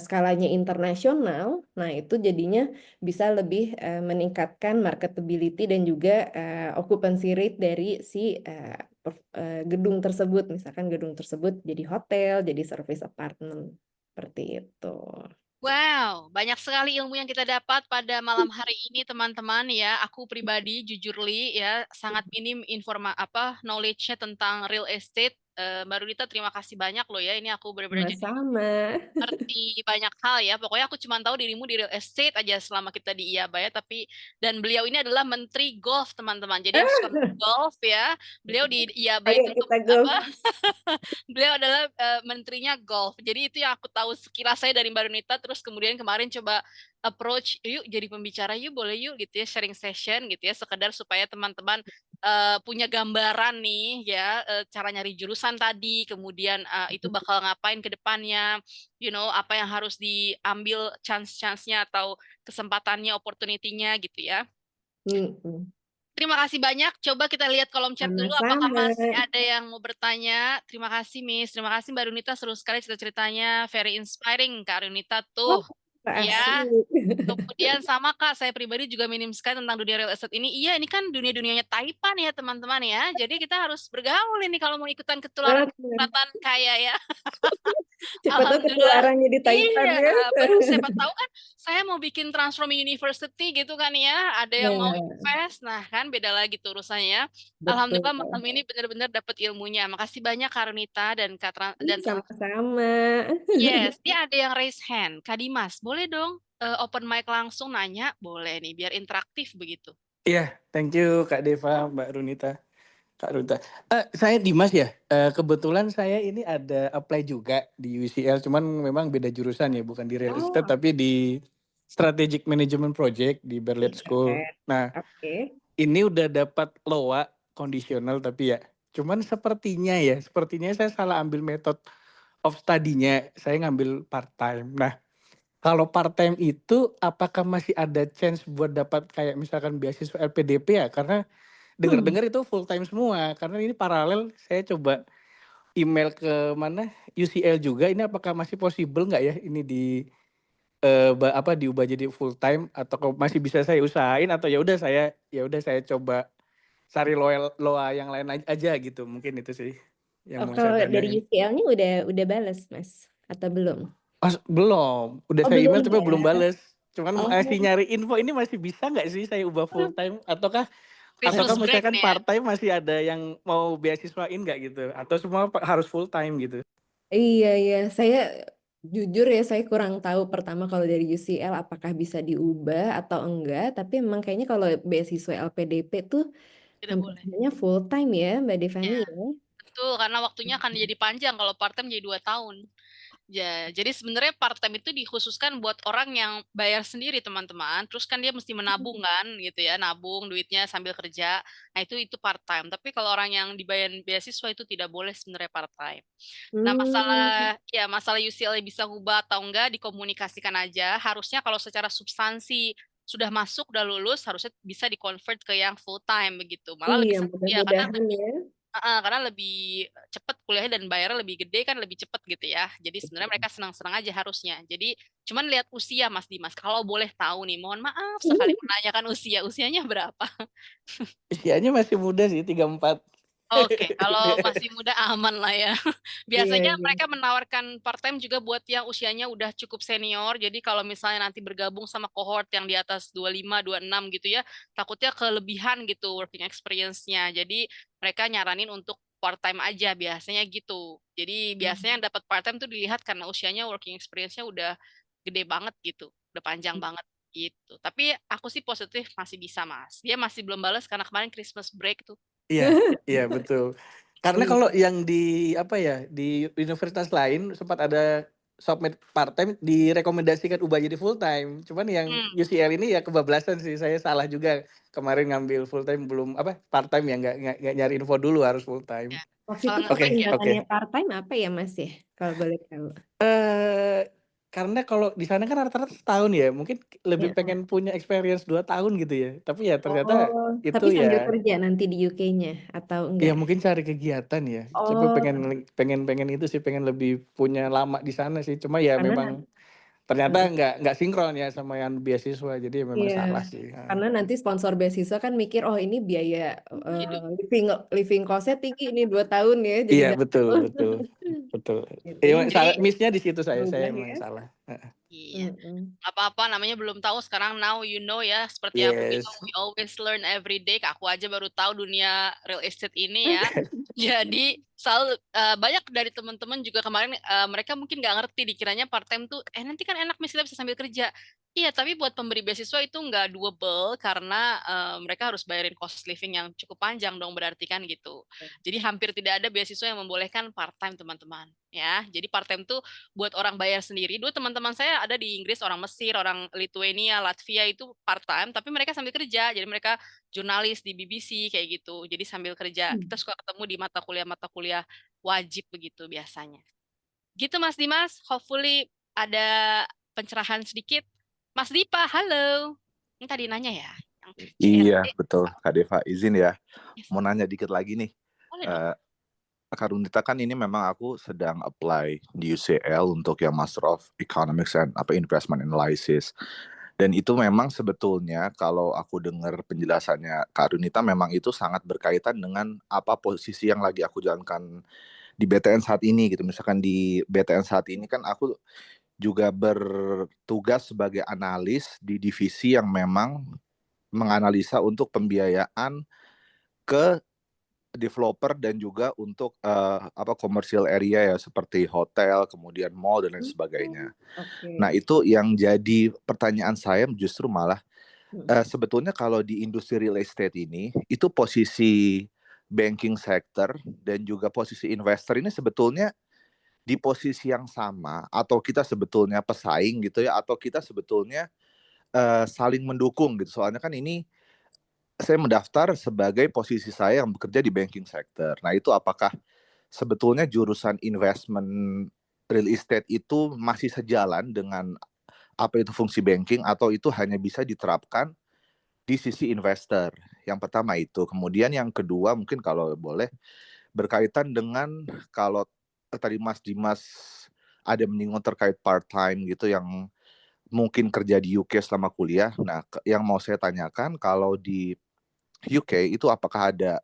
skalanya internasional, nah itu jadinya bisa lebih meningkatkan marketability dan juga occupancy rate dari si gedung tersebut. Misalkan gedung tersebut jadi hotel, jadi service apartment. Seperti itu. Wow, banyak sekali ilmu yang kita dapat pada malam hari ini, teman-teman ya. Aku pribadi, jujur Li, ya, sangat minim knowledge-nya tentang real estate. Mbak Rudita terima kasih banyak loh ya. Ini aku benar-benar jadi Sama-sama. ngerti banyak hal ya. Pokoknya aku cuma tahu dirimu di real estate aja selama kita di IABA ya. Tapi dan beliau ini adalah Menteri Golf teman-teman. Jadi yang suka main golf ya, beliau di IABA Ayo itu kita apa? go. Beliau adalah menterinya golf. Jadi itu yang aku tahu sekilas saya dari Mbak Runita. Terus kemudian kemarin coba approach, yuk jadi pembicara yuk, boleh yuk gitu ya, sharing session gitu ya, sekedar supaya teman-teman punya gambaran nih ya, cara nyari jurusan tadi, kemudian itu bakal ngapain ke depannya, apa yang harus diambil chance-chance-nya atau kesempatannya, opportunity-nya gitu ya. Mm-mm. Terima kasih banyak. Coba kita lihat kolom chat dulu apakah Sama-sama. masih ada yang mau bertanya. Terima kasih, Miss. Terima kasih, Mbak Runita. Seru sekali cerita-ceritanya. Very inspiring, Kak Runita tuh. Oh, asik. Ya, kemudian sama Kak, saya pribadi juga minim sekali tentang dunia real estate ini. Iya, ini kan dunia-dunianya Taipan ya, teman-teman ya. Jadi kita harus bergaul ini kalau mau ikutan ketularan Benar. kesempatan kaya ya. Siapa tahu Alhamdulillah. ketularan jadi Taipan Iya, ya. benar. Siapa tahu kan saya mau bikin Transform University gitu kan ya. Ada yang mau Ya, invest, nah kan beda lagi tuh urusannya. betul. Alhamdulillah malam ini benar-benar dapat ilmunya. Makasih banyak Karunita dan dan Sama-sama. Yes, ini ada yang raise hand. Kak Dimas, boleh dong open mic langsung nanya? Boleh nih, biar interaktif begitu. Iya, thank you Kak Deva, Mbak Runita, Kak Runita. Saya Dimas ya. Kebetulan saya ini ada apply juga di UCL, cuman memang beda jurusan ya, bukan di real estate, Oh, tapi di Strategic Management Project di Berlitz School. keren. Nah, Oke. ini udah dapat LOA kondisional tapi ya, cuman sepertinya saya salah ambil method of study-nya. Saya ngambil part time. Nah, kalau part time itu apakah masih ada chance buat dapat kayak misalkan beasiswa LPDP ya? Karena Hmm. dengar-dengar itu full time semua. Karena ini paralel saya coba email ke mana UCL juga. Ini apakah masih possible nggak ya ini diubah jadi full time atau masih bisa saya usahain atau ya udah saya coba cari loa yang lain aja gitu. Mungkin itu sih yang Oh, mau saya kalau dari tanyain. UCL-nya udah balas, Mas? Atau belum? Belum, udah Oh, saya belum email tapi belum ya. bales. Cuman masih Oh, nyari info ini masih bisa nggak sih saya ubah full time ataukah Christmas break misalkan nih ya. part time masih ada yang mau beasiswain nggak gitu atau semua harus full time gitu? iya, iya. Saya jujur ya, saya kurang tahu pertama kalau dari UCL apakah bisa diubah atau enggak. Tapi memang kayaknya kalau beasiswa LPDP tuh Tidak hampir boleh. semuanya full time ya, Mbak Devani Ya, ya. betul. Karena waktunya akan jadi panjang kalau part-time jadi 2 tahun. Ya, jadi sebenarnya part-time itu dikhususkan buat orang yang bayar sendiri, teman-teman. Terus kan dia mesti menabung kan, gitu ya, nabung duitnya sambil kerja. Nah, itu part-time. Tapi kalau orang yang dibayar beasiswa itu tidak boleh sebenarnya part-time. Nah, Hmm, masalah UCLA bisa ubah atau enggak dikomunikasikan aja. Harusnya kalau secara substansi sudah masuk, udah lulus, harusnya bisa di-convert ke yang full time begitu. Malah iya, lebih ya karena mudah-mudahan ya. karena lebih cepat kuliahnya dan bayarnya lebih gede kan lebih cepat gitu ya. Jadi sebenarnya mereka senang-senang aja harusnya. Jadi cuman lihat usia Mas Dimas. Kalau boleh tahu nih, mohon maaf sekali menanyakan usianya berapa? Usianya masih muda sih 34. Oke, kalau masih muda aman lah ya. Iya, Biasanya iya. mereka menawarkan part-time juga buat yang usianya udah cukup senior. Jadi kalau misalnya nanti bergabung sama cohort yang di atas 25, 26 gitu ya, takutnya kelebihan gitu working experience-nya. Jadi mereka nyaranin untuk part-time aja biasanya gitu. Jadi biasanya yang dapat part-time tuh dilihat karena usianya working experience-nya udah gede banget gitu, udah panjang banget gitu. Tapi aku sih positif masih bisa, Mas. Dia masih belum balas karena kemarin Christmas break tuh. Iya, iya betul. Karena Iya. kalau yang di di universitas lain sempat ada submit part time direkomendasikan ubah jadi full time. Cuman yang Hmm. UCL ini ya kebablasan sih, saya salah juga kemarin ngambil full time belum part time ya nggak nyari info dulu harus full time. Ya. Waktu Kalau itu Oke, nge-break ya. oke. pertimbangannya part-time apa ya, Mas ya? Kalau boleh tahu. Eh karena kalau di sana kan rata-rata setahun ya, mungkin lebih Ya. pengen punya experience 2 tahun gitu ya. Tapi ya ternyata Oh, itu tapi ya sambil kerja nanti di UK-nya atau ya enggak? mungkin cari kegiatan ya. Tapi Oh, pengen pengen pengen itu sih, pengen lebih punya lama di sana sih. Cuma ya karena memang ternyata nanti, nggak sinkron ya sama yang beasiswa. Jadi ya memang iya, salah sih. karena nanti sponsor beasiswa kan mikir, oh ini biaya Hidup. living living cost-nya tinggi ini 2 tahun ya, jadi Iya nggak betul mau. betul betul. Gitu. Iya Ini Jadi salah, miss-nya di situ saya berubah emang ya. yang salah. Iya. Mm-mm. Nggak apa-apa, namanya belum tahu, sekarang now you know ya. Seperti aku Yes. bilang, we always learn every day. Aku aja baru tahu dunia real estate ini ya. Jadi selalu banyak dari teman-teman juga kemarin mereka mungkin nggak ngerti, dikiranya part time tuh nanti kan enak misalnya bisa sambil kerja. Iya, tapi buat pemberi beasiswa itu nggak doable karena mereka harus bayarin cost living yang cukup panjang dong, berarti kan gitu. Jadi hampir tidak ada beasiswa yang membolehkan part time, teman-teman. Ya, jadi part time tuh buat orang bayar sendiri. Dulu teman-teman saya ada di Inggris, orang Mesir, orang Lithuania, Latvia itu part time, tapi mereka sambil kerja. Jadi mereka jurnalis di BBC kayak gitu. Jadi sambil kerja. Kita suka ketemu di mata kuliah wajib begitu biasanya. Gitu Mas Dimas, hopefully ada pencerahan sedikit. Mas Dipa, halo. Ini tadi nanya ya, yang Iya, CRT. betul. Kak Deva, izin ya. Yes. Mau nanya dikit lagi nih. Boleh dong. Kak Runita, kan ini memang aku sedang apply di UCL untuk yang Master of Economics and Investment Analysis. Dan itu memang sebetulnya kalau aku dengar penjelasannya Kak Runita, memang itu sangat berkaitan dengan apa posisi yang lagi aku jalankan di BTN saat ini gitu. Misalkan di BTN saat ini kan aku juga bertugas sebagai analis di divisi yang memang menganalisa untuk pembiayaan ke developer dan juga untuk commercial area ya, seperti hotel, kemudian mall dan lain sebagainya. Oke. Nah, itu yang jadi pertanyaan saya justru malah sebetulnya kalau di industri real estate ini, itu posisi banking sector dan juga posisi investor ini sebetulnya di posisi yang sama, atau kita sebetulnya pesaing gitu ya, atau kita sebetulnya saling mendukung gitu. Soalnya kan ini saya mendaftar sebagai posisi saya yang bekerja di banking sector. Nah, itu apakah sebetulnya jurusan investment real estate itu masih sejalan dengan apa itu fungsi banking, atau itu hanya bisa diterapkan di sisi investor? Yang pertama itu. Kemudian yang kedua mungkin kalau boleh berkaitan dengan kalau tadi Mas Dimas ada menyinggung terkait part time gitu yang mungkin kerja di UK selama kuliah. Nah, yang mau saya tanyakan, kalau di UK itu apakah ada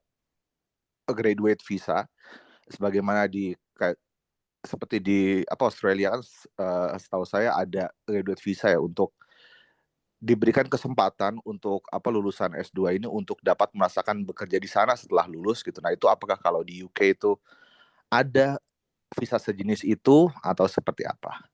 graduate visa sebagaimana di seperti di Australia kan, setahu saya ada graduate visa ya, untuk diberikan kesempatan untuk lulusan S2 ini untuk dapat merasakan bekerja di sana setelah lulus gitu. Nah, itu apakah kalau di UK itu ada visa sejenis itu atau seperti apa?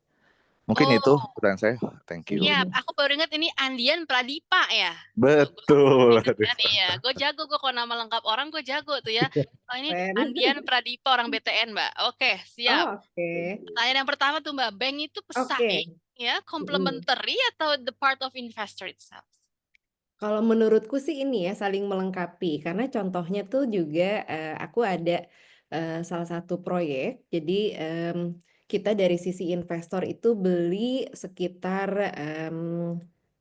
Mungkin itu Oh, pertanyaan saya. Thank you. iya, aku baru ingat ini Andian Pradipa ya. Betul. Ingat kan, iya, gue jago, gue kalau nama lengkap orang gue jago tuh ya. Oh, ini Keren. Andian Pradipa, orang BTN, Mbak. Oke, siap. Oh, oke. Pertanyaan yang pertama tuh Mbak, bank itu Oke. pesaing ya, complementary atau the part of investor itself? Kalau menurutku sih ini ya saling melengkapi karena contohnya tuh juga aku ada salah satu proyek jadi kita dari sisi investor itu beli sekitar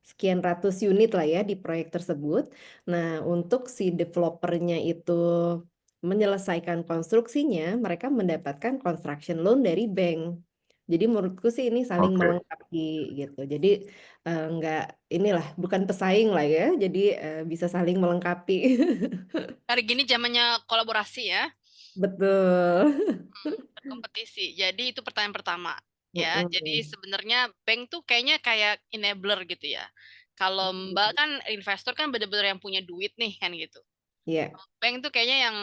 sekian ratus unit lah ya di proyek tersebut. Nah, untuk si developernya itu menyelesaikan konstruksinya, mereka mendapatkan construction loan dari bank. Jadi menurutku sih ini saling Oke. melengkapi gitu. Jadi nggak inilah bukan pesaing lah ya, jadi bisa saling melengkapi. Hari gini zamannya kolaborasi ya, Betul. berkompetisi. Jadi itu pertanyaan pertama ya. Jadi Mm-mm. sebenarnya bank tuh kayaknya kayak enabler gitu ya. Kalau Mbak kan investor kan bener-bener yang punya duit nih kan gitu. Iya. Bank tuh kayaknya yang,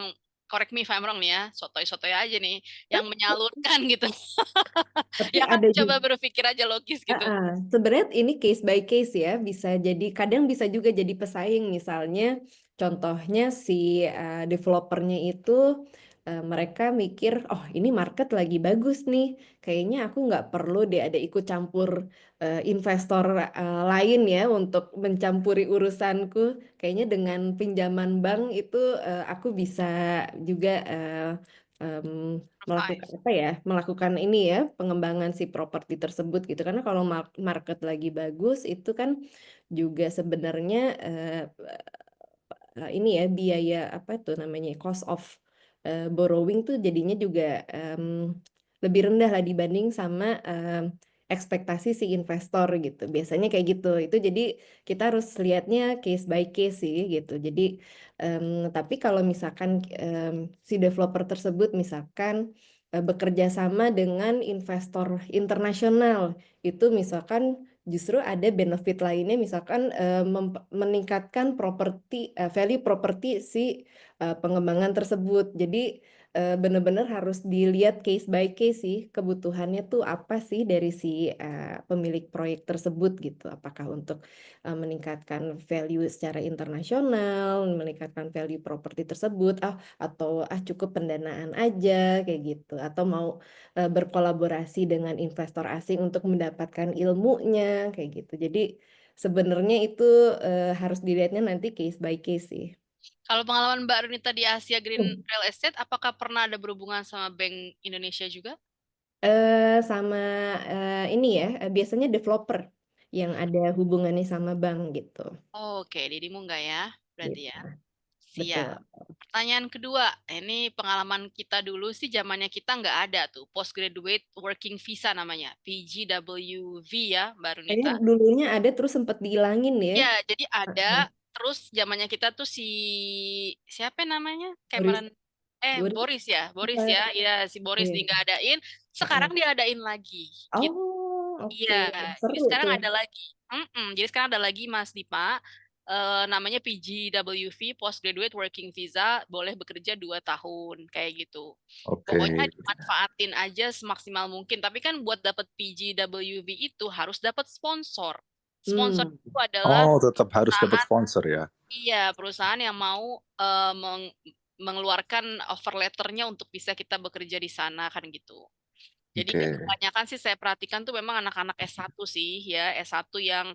correct me if I'm wrong nih ya, sotoy-sotoy aja nih, yang menyalurkan gitu. Tapi Ya kan, ada coba juga. berpikir aja logis gitu. Sebenarnya ini case by case ya, bisa jadi kadang bisa juga jadi pesaing. Misalnya, contohnya si developernya itu mereka mikir, oh ini market lagi bagus nih, kayaknya aku nggak perlu deh ada ikut campur investor lain ya untuk mencampuri urusanku. Kayaknya dengan pinjaman bank itu aku bisa juga melakukan Survive. apa ya, melakukan ini ya, pengembangan si properti tersebut gitu. Karena kalau market lagi bagus itu kan juga sebenarnya ini ya biaya apa itu namanya cost of borrowing tuh jadinya juga lebih rendah lah dibanding sama ekspektasi si investor gitu. Biasanya kayak gitu. Itu jadi kita harus lihatnya case by case sih gitu. Jadi tapi kalau misalkan si developer tersebut misalkan bekerja sama dengan investor internasional. Itu misalkan justru ada benefit lainnya, misalkan meningkatkan value properti si pengembangan tersebut. Jadi benar-benar harus dilihat case by case sih, kebutuhannya tuh apa sih dari si pemilik proyek tersebut gitu. Apakah untuk meningkatkan value secara internasional, meningkatkan value properti tersebut, atau cukup pendanaan aja kayak gitu, atau mau berkolaborasi dengan investor asing untuk mendapatkan ilmunya kayak gitu. Jadi sebenarnya itu harus dilihatnya nanti case by case sih. Kalau pengalaman Mbak Runita di Asia Green Real Estate, apakah pernah ada berhubungan sama Bank Indonesia juga? Sama ini ya, biasanya developer yang ada hubungannya sama bank gitu. Oke, dirimu enggak ya? Berarti Gitu. ya. Betul. Siap. Pertanyaan kedua, ini pengalaman kita dulu sih, zamannya kita nggak ada tuh, Postgraduate Working Visa namanya, PGWV ya, Mbak Kayaknya Runita. dulunya ada terus sempat dihilangin ya. Ya, jadi ada, terus zamannya kita tuh siapa namanya? Cameron, Boris ya, iya si Boris Iya. nggak adain, sekarang diadain lagi. Gitu. Oh, oke. Iya, jadi Seru sekarang tuh. ada lagi. Jadi sekarang ada lagi Mas Dipa, namanya PGWV, Postgraduate Working Visa, boleh bekerja 2 tahun, kayak gitu. Pokoknya dimanfaatin aja semaksimal mungkin. Tapi kan buat dapat PGWV itu harus dapat sponsor. Sponsor itu adalah tetap harus dapat perusahaan, sponsor ya. iya, perusahaan yang mau mengeluarkan offer letternya untuk bisa kita bekerja di sana kan gitu. Jadi kebanyakan sih saya perhatikan tuh memang anak-anak S1 sih ya, S1 yang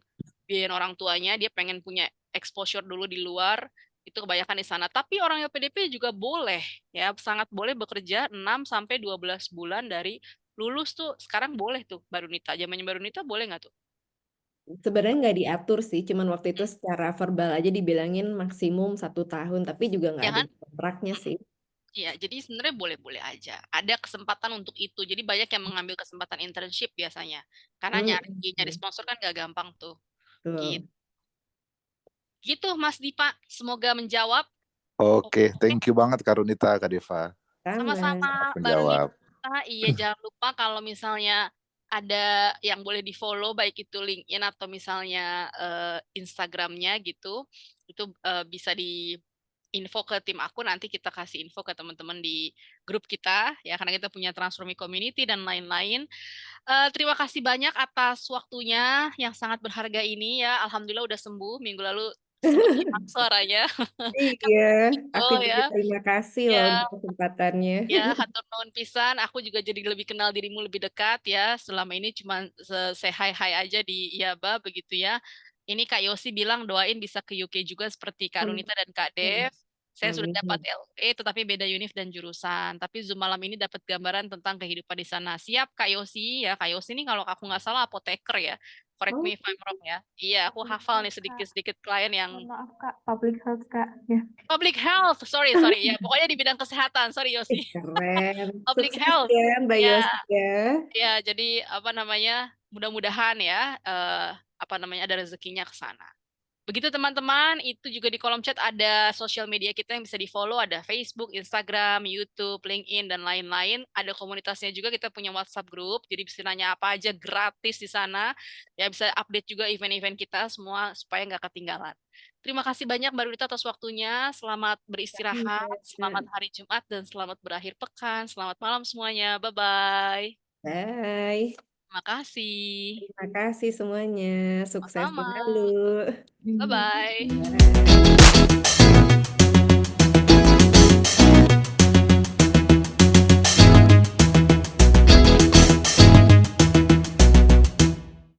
biayain orang tuanya, dia pengen punya exposure dulu di luar, itu kebanyakan di sana. Tapi orang LPDP juga boleh ya, sangat boleh bekerja 6 sampai 12 bulan dari lulus tuh, sekarang boleh tuh Mbak Runita. Zamannya Mbak Runita boleh nggak tuh? Sebenarnya nggak diatur sih, cuman waktu itu secara verbal aja dibilangin maksimum 1 tahun, tapi juga nggak Ya ada kan? di kontraknya sih. Iya, jadi sebenarnya boleh-boleh aja. Ada kesempatan untuk itu. Jadi banyak yang mengambil kesempatan internship biasanya. Karena nyari sponsor kan nggak gampang tuh. Gitu. Betul. Gitu Mas Dipa, semoga menjawab. Oke, thank you banget Kak Runita, Kak Deva. Sama-sama Mbak Menjawab. Runita. Iya, jangan lupa kalau misalnya ada yang boleh di-follow, baik itu LinkedIn atau misalnya Instagramnya gitu, itu bisa di-info ke tim aku, nanti kita kasih info ke teman-teman di grup kita, ya karena kita punya Transformi Community dan lain-lain. Terima kasih banyak atas waktunya yang sangat berharga ini ya. Alhamdulillah udah sembuh, minggu lalu sempat hilang suaranya. Iya, aku juga Ya. terima kasih loh Ya, untuk kesempatannya. ya, hatur nuhun pisan. Aku juga jadi lebih kenal dirimu lebih dekat ya. Selama ini cuma say hi aja di Iaba begitu ya. Ini Kak Yosi bilang doain bisa ke UK juga seperti Kak Runita dan Kak Dev. Saya sudah dapat Amin. LA tetapi beda univ dan jurusan. Tapi Zoom malam ini dapat gambaran tentang kehidupan di sana. Siap Kak Yosi ya. Kak Yosi ini kalau aku nggak salah apoteker ya. Correct me if I'm wrong ya. Iya, aku hafal nih sedikit-sedikit klien yang Maaf Kak, public health Kak. Ya. public health. Sorry ya. Pokoknya di bidang kesehatan. Sorry Yosi. Keren. Public Sukses health. ya Mbak Ya, Yosi ya. ya, jadi apa namanya? Mudah-mudahan ya apa namanya ada rezekinya ke sana. Begitu teman-teman, itu juga di kolom chat ada sosial media kita yang bisa di-follow, ada Facebook, Instagram, YouTube, LinkedIn, dan lain-lain. Ada komunitasnya juga, kita punya WhatsApp group, jadi bisa nanya apa aja gratis di sana. Ya bisa update juga event-event kita semua supaya nggak ketinggalan. Terima kasih banyak Mbak Rita atas waktunya. Selamat beristirahat, selamat hari Jumat, dan selamat berakhir pekan. Selamat malam semuanya. Bye-bye. Bye. Terima kasih. Terima kasih semuanya. Sukses Sama-sama. selalu. Bye-bye. Bye.